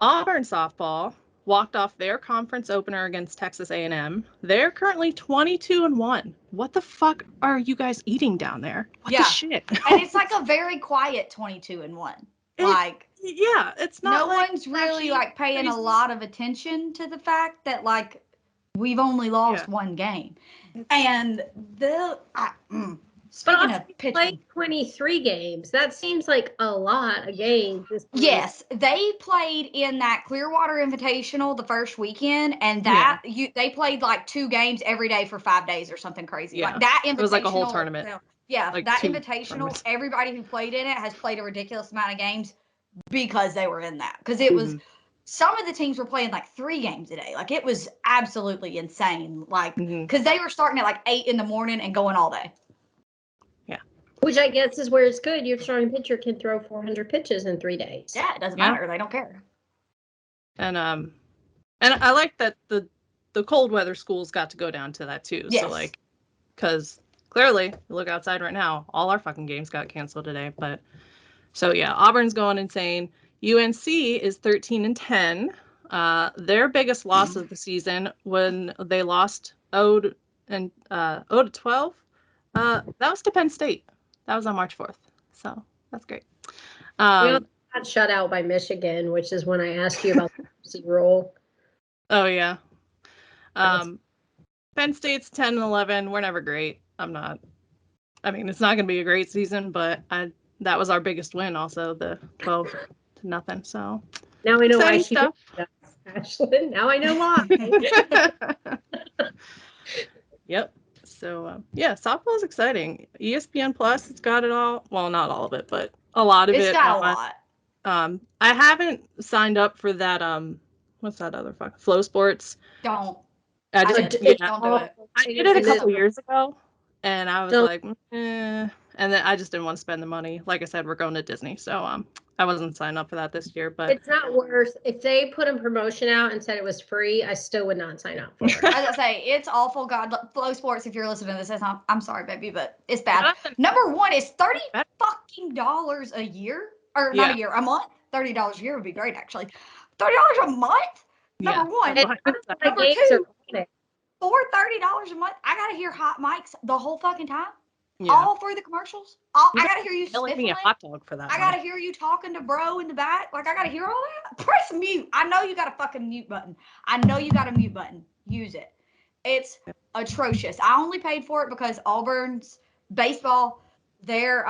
Auburn softball walked off their conference opener against Texas A&M. They're currently 22-1. What the fuck are you guys eating down there? What Yeah. the shit? And it's like a very quiet 22-1. Like Yeah, it's not no like one's really flashy, like paying a crazy. lot of attention to the fact that like we've only lost one game. And Speaking But of pitching, played 23 games. That seems like a lot of games. yes, they played in that Clearwater Invitational the first weekend, and they played like 2 games every day for 5 days or something crazy. Yeah. Like that invitational. It was like a whole tournament. Yeah, like that 2 invitational. tournaments. Everybody who played in it has played a ridiculous amount of games because they were in that. Because it was some of the teams were playing like 3 games a day. Like it was absolutely insane. Like because they were starting at like 8 in the morning and going all day. Which I guess is where it's good. Your starting pitcher can throw 400 pitches in 3 days. Yeah, it doesn't matter. They don't care. And I like that the cold weather schools got to go down to that too. Yes. So like, because clearly, you look outside right now, all our fucking games got canceled today. But so yeah, Auburn's going insane. UNC is 13-10. Their biggest loss of the season when they lost 0-12. That was to Penn State. That was on March 4th. So that's great. We also got shut out by Michigan, which is when I asked you about the mercy rule. Oh yeah. Penn State's 10-11. We're never great. I mean, it's not going to be a great season, but that was our biggest win also, the 12-0. So now I know why she stuff. did that, Ashlyn. Now I know why. Yep. So yeah, softball's exciting. ESPN Plus, it's got it all. Well, not all of it, but a lot of it. It's got a lot. I haven't signed up for that. What's that other fuck? Flow Sports. Don't. I Don't do it. I did it a couple years ago, and I was like, and then I just didn't want to spend the money. Like I said, we're going to Disney, so I wasn't signed up for that this year. But it's not worth. If they put a promotion out and said it was free, I still would not sign up for it. As I say, it's awful. God, Flow Sports. If you're listening to this, I'm sorry, baby, but it's bad. Number one is $30 fucking a year, or not a year, a month. $30 a year would be great, actually. $30 a month. Number one. Number two. For $30 a month, I gotta hear hot mics the whole fucking time. Yeah. All through the commercials. I gotta hear you sniffling. A hot dog for that. I gotta hear you talking to bro in the back. Like I gotta hear all that. Press mute. I know you got a fucking mute button. I know you got a mute button. Use it. It's atrocious. I only paid for it because Auburn's baseball, their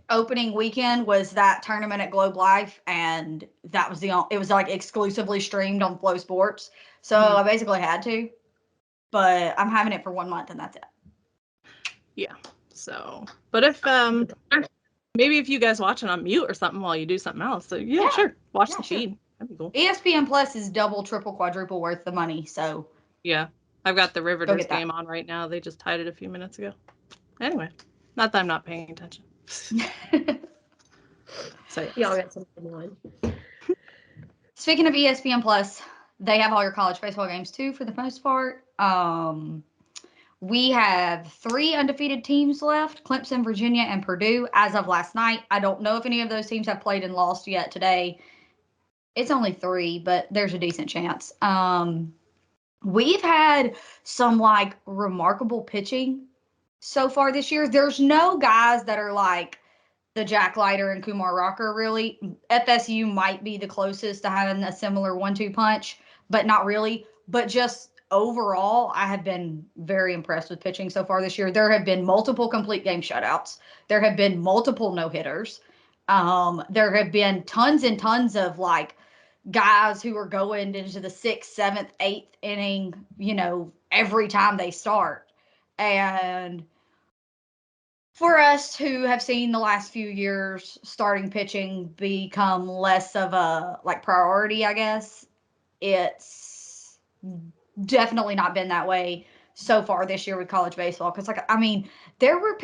opening weekend was that tournament at Globe Life, and that was it was like exclusively streamed on Flow Sports. So I basically had to, but I'm having it for 1 month and that's it. Yeah. So, but if maybe if you guys watch it on mute or something while you do something else, so yeah. Sure, watch the feed. That'd be cool. ESPN Plus is double, triple, quadruple worth the money. So yeah, I've got the Riveters game on right now. They just tied it a few minutes ago. Anyway, not that I'm not paying attention. So y'all got something on. Speaking of ESPN Plus, they have all your college baseball games too, for the most part. We have 3 undefeated teams left: Clemson, Virginia, and Purdue. As of last night, I don't know if any of those teams have played and lost yet today. It's only 3, but there's a decent chance. We've had some like remarkable pitching so far this year. There's no guys that are like the Jack Leiter and Kumar Rocker, really. FSU might be the closest to having a similar 1-2 punch, but not really. But just overall, I have been very impressed with pitching so far this year. There have been multiple complete game shutouts. There have been multiple no-hitters. There have been tons and tons of like guys who are going into the 6th, 7th, 8th inning, every time they start. And for us who have seen the last few years starting pitching become less of a like priority, I guess, it's definitely not been that way so far this year with college baseball. Because there were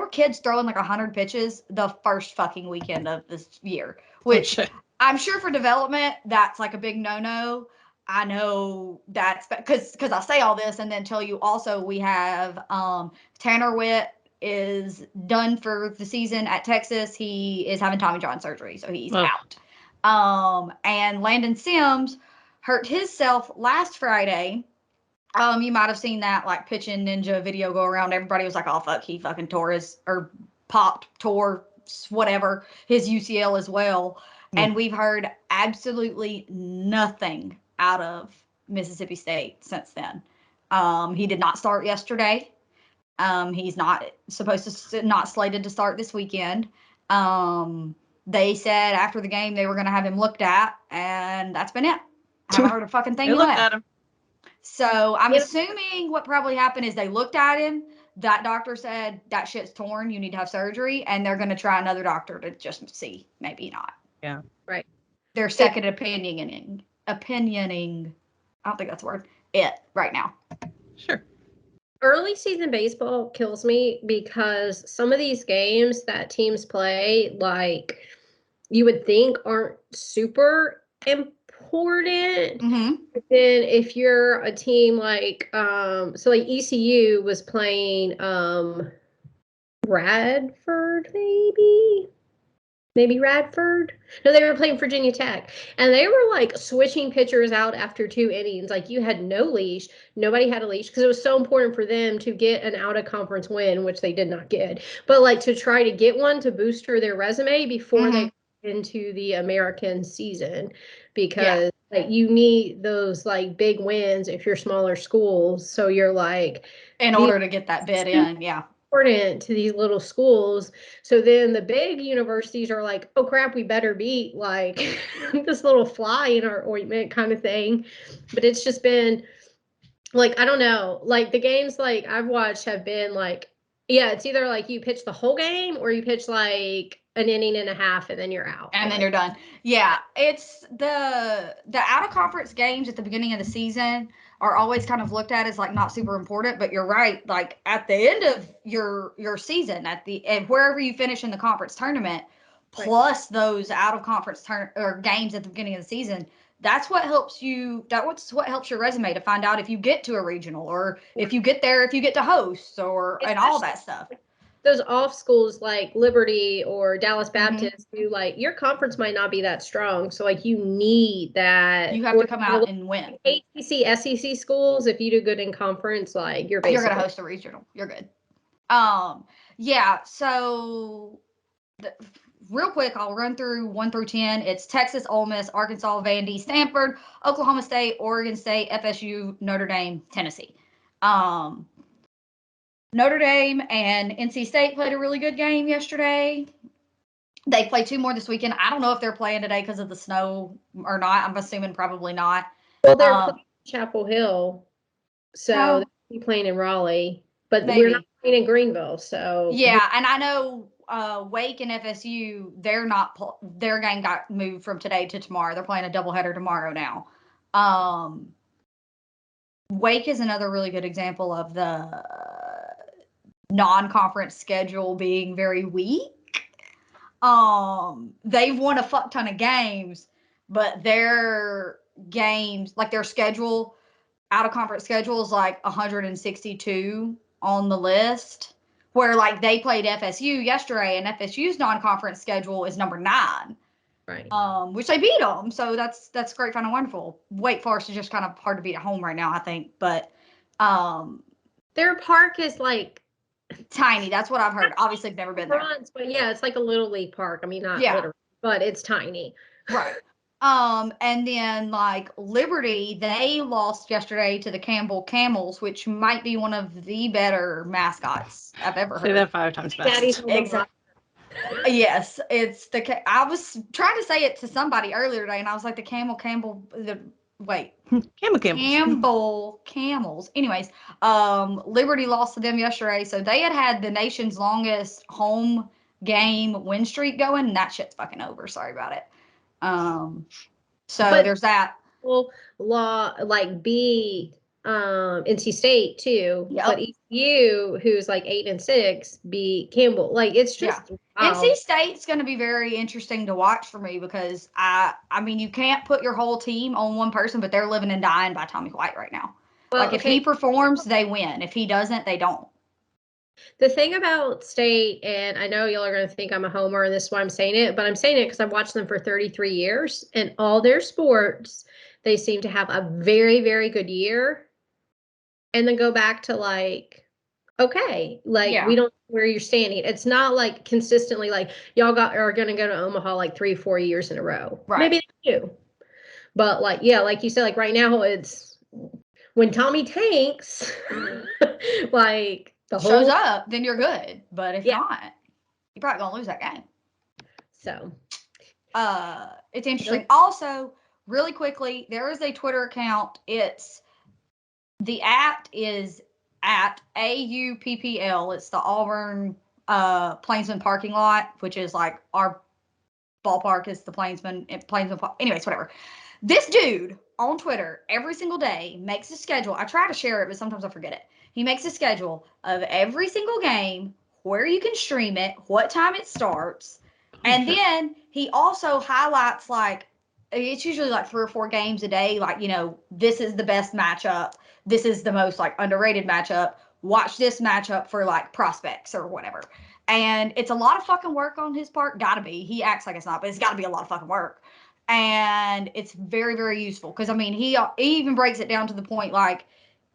kids throwing like 100 pitches the first fucking weekend of this year, which I'm sure for development, that's like a big no-no. I know that's because I say all this and then tell you also we have Tanner Witt is done for the season at Texas. He is having Tommy John surgery, so he's out. And Landon Sims hurt himself last Friday. You might have seen that like pitching ninja video go around. Everybody was like, "Oh fuck, he fucking tore whatever his UCL as well." And we've heard absolutely nothing out of Mississippi State since then. He did not start yesterday. He's not not slated to start this weekend. They said after the game they were going to have him looked at, and that's been it. I haven't heard a fucking thing. They looked at him. So I'm assuming what probably happened is they looked at him. That doctor said that shit's torn. You need to have surgery, and they're going to try another doctor to just see. Maybe not. Yeah. Right. They're second opinioning. I don't think that's a word. It right now. Sure. Early season baseball kills me because some of these games that teams play, like you would think aren't super important. Mm-hmm. But then if you're a team like so like ECU was playing Radford, maybe Radford. No, they were playing Virginia Tech, and they were like switching pitchers out after 2 innings. Like you had no leash, nobody had a leash because it was so important for them to get an out of conference win, which they did not get. But like to try to get one to booster their resume before they into the American season, because like you need those like big wins if you're smaller schools. So you're like in order to get that bid in, yeah. Important to these little schools. So then the big universities are like, oh crap, we better beat like this little fly in our ointment kind of thing. But it's just been like, I don't know, like the games like I've watched have been like, yeah, it's either like you pitch the whole game or you pitch like an inning and a half and then you're out. And then you're done. Yeah, it's the out of conference games at the beginning of the season are always kind of looked at as like not super important, but you're right. Like at the end of your season, and wherever you finish in the conference tournament, plus those out of conference or games at the beginning of the season, that's what helps you. That's what helps your resume to find out if you get to a regional or if you get there, if you get to host and all that stuff. Those off schools like Liberty or Dallas Baptist, who like your conference might not be that strong, so like you need that. You have to come out and win. ACC, SEC schools, if you do good in conference, like you're gonna host a regional. You're good. Yeah. So, real quick, I'll run through 1 through 10. It's Texas, Ole Miss, Arkansas, Vandy, Stanford, Oklahoma State, Oregon State, FSU, Notre Dame, Tennessee. Notre Dame and NC State played a really good game yesterday. They play 2 more this weekend. I don't know if they're playing today because of the snow or not. I'm assuming probably not. Well, they're playing Chapel Hill, so they'll be playing in Raleigh, but we're not playing in Greenville. So yeah, and I know Wake and FSU, their game got moved from today to tomorrow. They're playing a doubleheader tomorrow now. Wake is another really good example of the non-conference schedule being very weak. They've won a fuck ton of games, but their games, like their schedule, out of conference schedule is like 162 on the list, where like they played FSU yesterday, and FSU's non-conference schedule is number 9. Right. Which they beat them, so that's great, fun, and wonderful. Wake Forest is just kind of hard to beat at home right now, I think, but their park is like tiny. That's what I've heard. Obviously, I've never been there. But yeah, it's like a little league park. I mean, not literally, but it's tiny. Right. And then like Liberty, they lost yesterday to the Campbell Camels, which might be one of the better mascots I've ever heard. Say that 5 times fast. Exactly. Yes, it's I was trying to say it to somebody earlier today, and I was like, the Campbell Camels. Anyways, Liberty lost to them yesterday, so they had the nation's longest home game win streak going, and that shit's fucking over. Sorry about it. So there's that. Law like beat NC State too. Yep. But ECU, who's like 8-6, beat Campbell. Like it's just NC State's going to be very interesting to watch for me because I mean you can't put your whole team on one person, but they're living and dying by Tommy White right now. Well, like if he performs, they win. If he doesn't, they don't. The thing about State, and I know y'all are going to think I'm a homer, and this is why I'm saying it, but I'm saying it because I've watched them for 33 years, and all their sports, they seem to have a very, very good year, and then go back to like, okay, like we don't know where you're standing. It's not like consistently like y'all are going to go to Omaha like 3-4 years in a row. Right. Maybe they do, but like like you said, like right now it's when Tommy tanks, like shows up, then you're good. But if Yeah. not, you're probably gonna lose that game. So it's interesting. Also, really quickly, there is a Twitter account. The @ is at AUPPL. It's the Auburn Plainsman parking lot, which is like our ballpark is the Plainsman. Anyways, whatever. This dude on Twitter every single day makes a schedule. I try to share it, but sometimes I forget it. He makes a schedule of every single game, where you can stream it, what time it starts, and then he also highlights like it's usually like 3 or 4 games a day. Like, this is the best matchup. This is the most like underrated matchup. Watch this matchup for like prospects or whatever. And it's a lot of fucking work on his part. Gotta be. He acts like it's not, but it's gotta be a lot of fucking work. And it's very, very useful. Because, I mean, he even breaks it down to the point, like,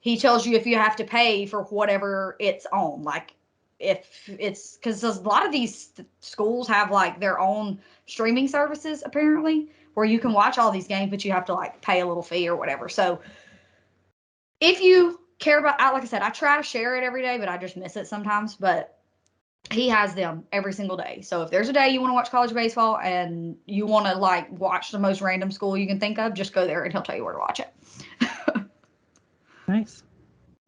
he tells you if you have to pay for whatever it's on. Like, if it's, because a lot of these schools have, like, their own streaming services, apparently, where you can watch all these games, but you have to, like, pay a little fee or whatever. So, if you care about, like I said, I try to share it every day, but I just miss it sometimes. But he has them every single day. So if there's a day you want to watch college baseball and you want to like watch the most random school you can think of, just go there and he'll tell you where to watch it. Nice.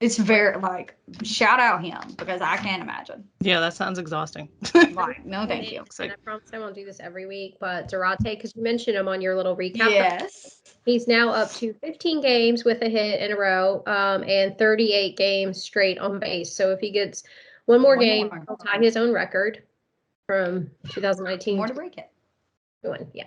It's very like shout out him because I can't imagine. Yeah, that sounds exhausting. Like, no, thank you. And I promise I won't do this every week, but Durate, because you mentioned him on your little recap. Yes. He's now up to 15 games with a hit in a row, and 38 games straight on base. So if he gets one more game, he'll tie his own record from 2019. More to break it. Yeah.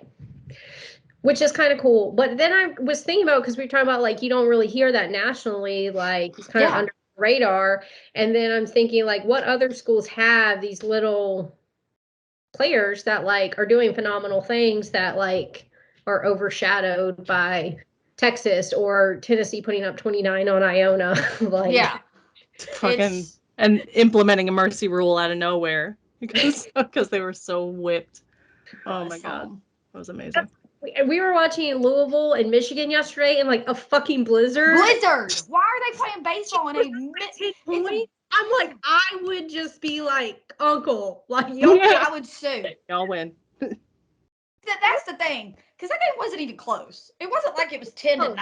Which is kind of cool. But then I was thinking about, because we were talking about like you don't really hear that nationally, like he's kind of under the radar. And then I'm thinking like what other schools have these little players that like are doing phenomenal things that like are overshadowed by Texas or Tennessee putting up 29 on Iona. Like, yeah. Fucking and implementing a mercy rule out of nowhere because they were so whipped. Oh my God. That was amazing. We were watching Louisville and Michigan yesterday in like a fucking blizzard. Why are they playing baseball in a I'm like, I would just be like, uncle, like, I would sue. Y'all win. That's the thing, because that game wasn't even close. It wasn't like it was 10-9.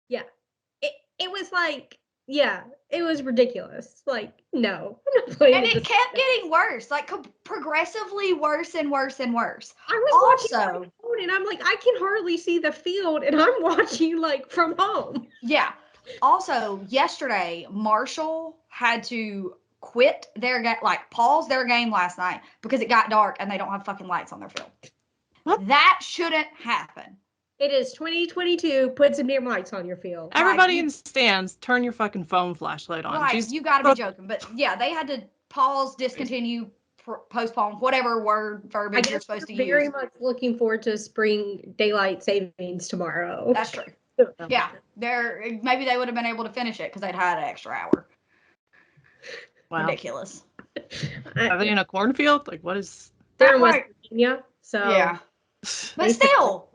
Yeah, it was like, yeah, it was ridiculous. Like, no, I'm not playing. And it kept getting worse, like progressively worse and worse and worse. I was watching my phone and I'm like, I can hardly see the field, and I'm watching like from home. Yeah. Also, yesterday, Marshall had to quit their game, like pause their game last night because it got dark and they don't have fucking lights on their field. What? That shouldn't happen. It is 2022. Put some damn lights on your field. Everybody in stands, turn your fucking phone flashlight on. Like, you gotta be joking. But yeah, they had to pause, discontinue, postpone, whatever verbiage you're supposed to use. Very much looking forward to spring daylight savings tomorrow. That's true. Yeah, maybe they would have been able to finish it because they'd had an extra hour. Wow. Ridiculous. Are they in a cornfield? Like, what is? They're in West Virginia, so yeah. But still,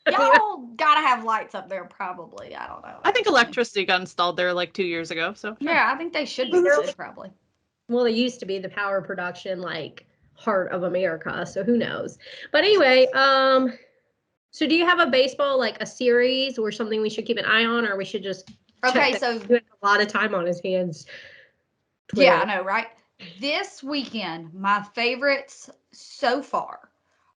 y'all gotta have lights up there. Probably, I don't know. I think electricity got installed there like 2 years ago. So yeah, I think they should be good, probably. Well, it used to be the power production like heart of America, so who knows? But anyway, so do you have a baseball, like a series or something we should keep an eye on, or we should just okay? So he has a lot of time on his hands. Twitter. Yeah, I know, right? This weekend, my favorites so far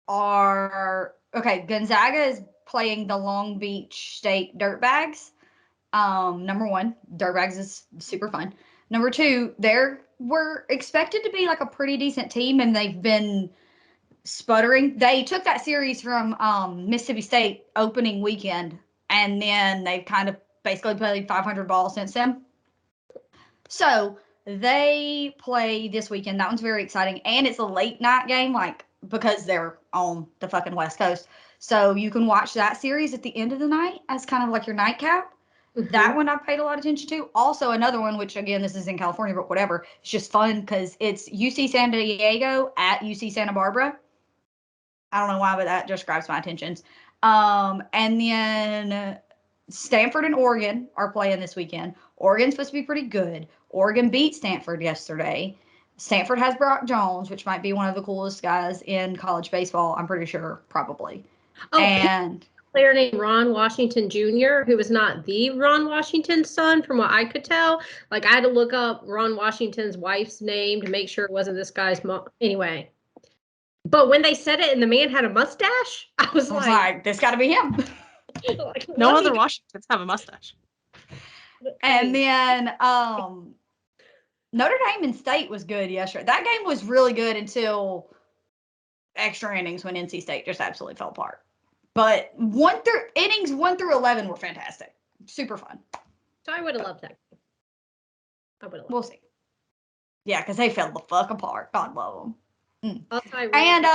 are Gonzaga is playing the Long Beach State Dirtbags. Number 1, Dirtbags is super fun. Number 2, we're expected to be like a pretty decent team, and they've been sputtering. They took that series from Mississippi State opening weekend, and then they've kind of basically played 500 ball since then. So they play this weekend. That one's very exciting, and it's a late night game, like because they're on the fucking West Coast. So you can watch that series at the end of the night as kind of like your nightcap. Mm-hmm. That one I've paid a lot of attention to. Also, another one, which again, this is in California, but whatever. It's just fun because it's UC San Diego at UC Santa Barbara. I don't know why, but that just grabs my attention. And then Stanford and Oregon are playing this weekend. Oregon's supposed to be pretty good. Oregon beat Stanford yesterday. Stanford has Brock Jones, which might be one of the coolest guys in college baseball. I'm pretty sure, probably. Oh, and a player named Ron Washington Jr., who was not the Ron Washington's son, from what I could tell. Like, I had to look up Ron Washington's wife's name to make sure it wasn't this guy's mom. Anyway. But when they said it and the man had a mustache, I was like, this got to be him. Like, no other Washingtons have a mustache. And then Notre Dame and State was good yesterday. That game was really good until extra innings when NC State just absolutely fell apart. But innings 1 through 11 were fantastic. Super fun. So I would have loved that. I would have loved We'll see. Yeah, because they fell the fuck apart. God love them. And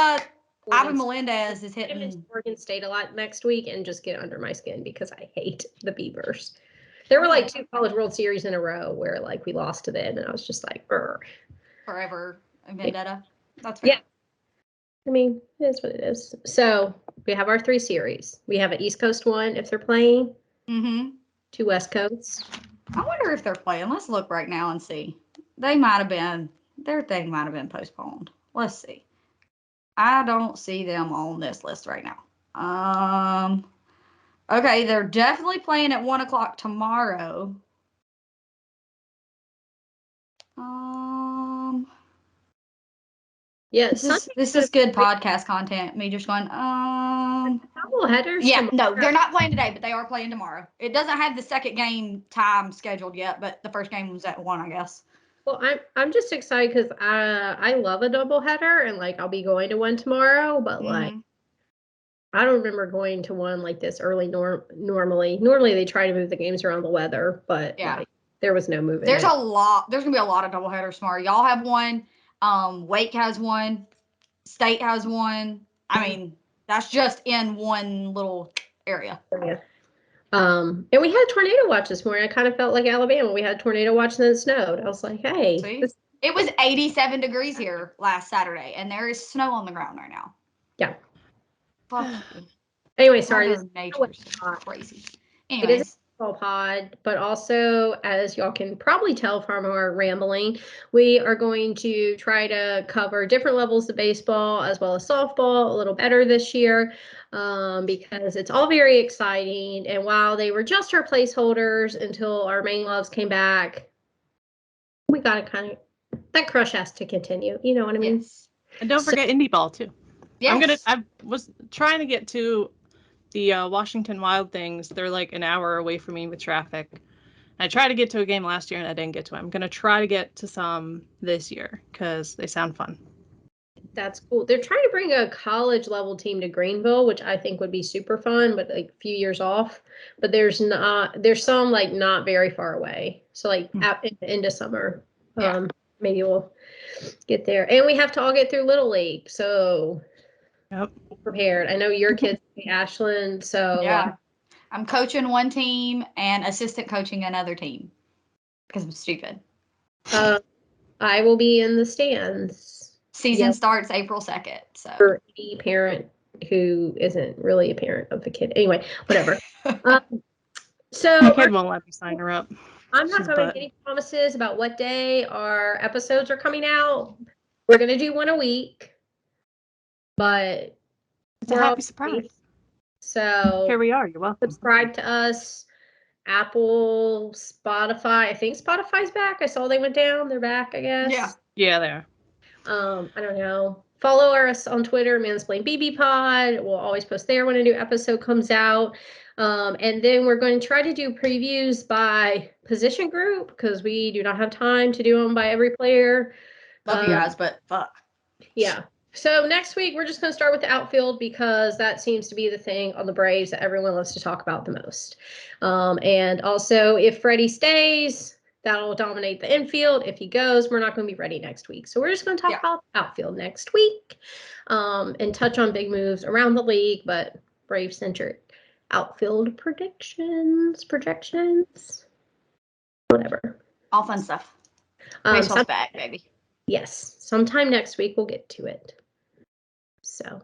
Ivan Melendez is hitting Oregon State a lot next week and just get under my skin because I hate the Beavers. There were like 2 College World Series in a row where like we lost to them, and I was just like, Urgh. Forever vendetta. That's fair. Yeah. I mean, it is what it is. So we have our 3 series. We have an East Coast one if they're playing. 2 West Coasts. I wonder if they're playing. Let's look right now and see. Their thing might have been postponed. Let's see. I don't see them on this list right now. Okay, they're definitely playing at 1:00 tomorrow. Yeah, this is good podcast content. Me just going, doubleheaders. Yeah, tomorrow. no, they're not playing today, but they are playing tomorrow. It doesn't have the second game time scheduled yet, but the first game was at 1, I guess. Well, I'm just excited because I love a doubleheader, and like I'll be going to one tomorrow, but like I don't remember going to one like this early. Normally they try to move the games around the weather, but like, there was no moving. There's gonna be a lot of doubleheaders tomorrow. Y'all have one. Wake has one. State has one. I mean, that's just in one little area. Yeah. And we had a tornado watch this morning. I kind of felt like Alabama. We had a tornado watch and then it snowed. I was like, hey. It was 87 degrees here last Saturday, and there is snow on the ground right now. Yeah. Fuck. Anyway, sorry. Nature's crazy. Anyways. It is a small pod, but also, as y'all can probably tell from our rambling, we are going to try to cover different levels of baseball as well as softball a little better this year. Because it's all very exciting. And while they were just our placeholders until our main loves came back, we got to that crush has to continue. You know what I mean? Yes. And don't forget indie ball too. Yes. I was trying to get to the Washington Wild things. They're like an hour away from me with traffic. I tried to get to a game last year and I didn't get to it. I'm going to try to get to some this year because they sound fun. That's cool. They're trying to bring a college level team to Greenville, which I think would be super fun, but like a few years off. But there's some like not very far away. So like at the end of summer, maybe we'll get there. And we have to all get through Little League. So be prepared. I know your kids in Ashland. So I'm coaching one team and assistant coaching another team because I'm stupid. I will be in the stands. Season starts April 2nd. So for any parent who isn't really a parent of the kid. Anyway, whatever. So my kid won't let me sign her up. I'm not going to make any promises about what day our episodes are coming out. We're going to do one a week, but it's a happy surprise. So here we are. You're welcome. Subscribe to us. Apple, Spotify. I think Spotify's back. I saw they went down. They're back, I guess. Yeah, they are. I don't know. Follow us on Twitter, Mansplain BB Pod. We'll always post there when a new episode comes out. And then we're going to try to do previews by position group because we do not have time to do them by every player. Love you guys, but fuck. Yeah. So next week, we're just going to start with the outfield because that seems to be the thing on the Braves that everyone wants to talk about the most. And also, if Freddie stays, that'll dominate the infield. If he goes, we're not going to be ready next week. So we're just going to talk about the outfield next week and touch on big moves around the league, but Brave-centric outfield projections, whatever. All fun stuff. Baseball's back, baby. Yes. Sometime next week, we'll get to it. So.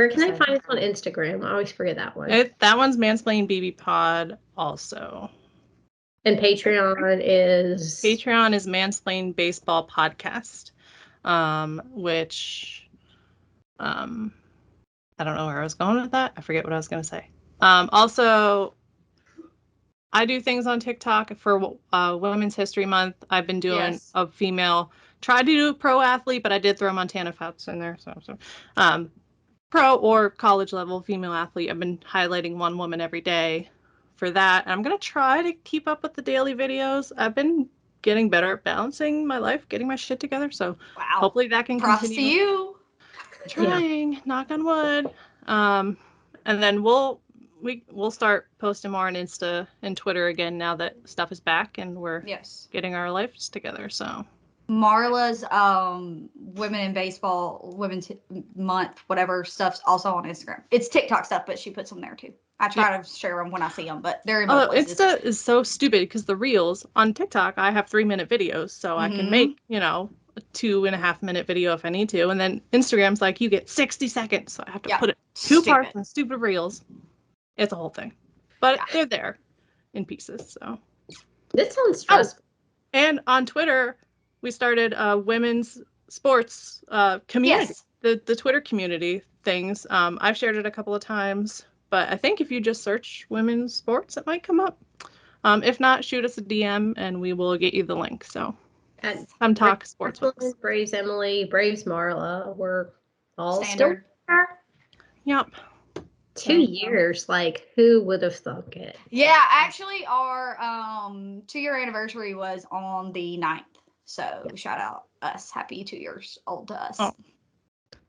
Where can I find us on Instagram? I always forget that one. That one's Mansplain BB Pod also. And Patreon is Mansplain Baseball Podcast, which I don't know where I was going with that. I forget what I was going to say. Also, I do things on TikTok for Women's History Month. I've been doing a female. Tried to do a pro athlete, but I did throw Montana Fouts in there. So pro or college level female athlete. I've been highlighting one woman every day for that. And I'm going to try to keep up with the daily videos. I've been getting better at balancing my life, getting my shit together. So hopefully that can Props continue. to you. Trying, knock on wood. And then we'll start posting more on Insta and Twitter again now that stuff is back and we're getting our lives together. So Marla's Women in Baseball, Women's Month, whatever stuff's also on Instagram. It's TikTok stuff, but she puts them there too. I try to share them when I see them, but they're in both places. Insta is so stupid because the reels on TikTok, I have 3-minute videos, so I can make, a 2.5-minute video if I need to. And then Instagram's like, you get 60 seconds. So I have to put it 2 parts in stupid reels. It's a whole thing. But they're there in pieces. So this sounds stressful. And on Twitter, we started a women's sports community. The Twitter community things. I've shared it a couple of times, but I think if you just search women's sports, it might come up. If not, shoot us a DM and we will get you the link. So come talk sports with us. Braves Emily, Braves Marla, we're all standard. Still Yep. 2 years, like who would have thunk it? Yeah, actually our 2-year anniversary was on the 9th. So shout out us. Happy 2 years old to us. Oh,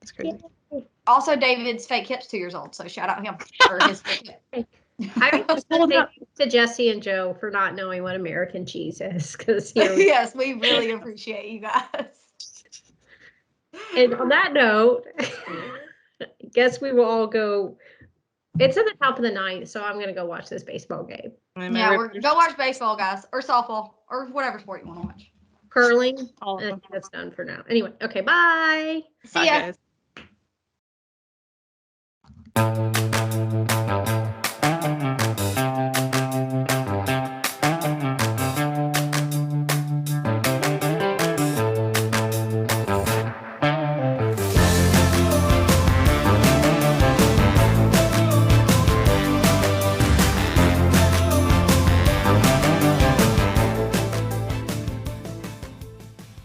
that's crazy. Yay. Also, David's fake hip's 2 years old. So shout out him for his fake hip. I was thank you to Jesse and Joe for not knowing what American cheese is. Because yes, we really appreciate you guys. And on that note, I guess we will all go. It's at the top of the 9th, so I'm gonna go watch this baseball game. Yeah, go watch baseball, guys, or softball, or whatever sport you want to watch. Curling. And I think that's done for now. Anyway, okay, bye. See ya. Bye, guys.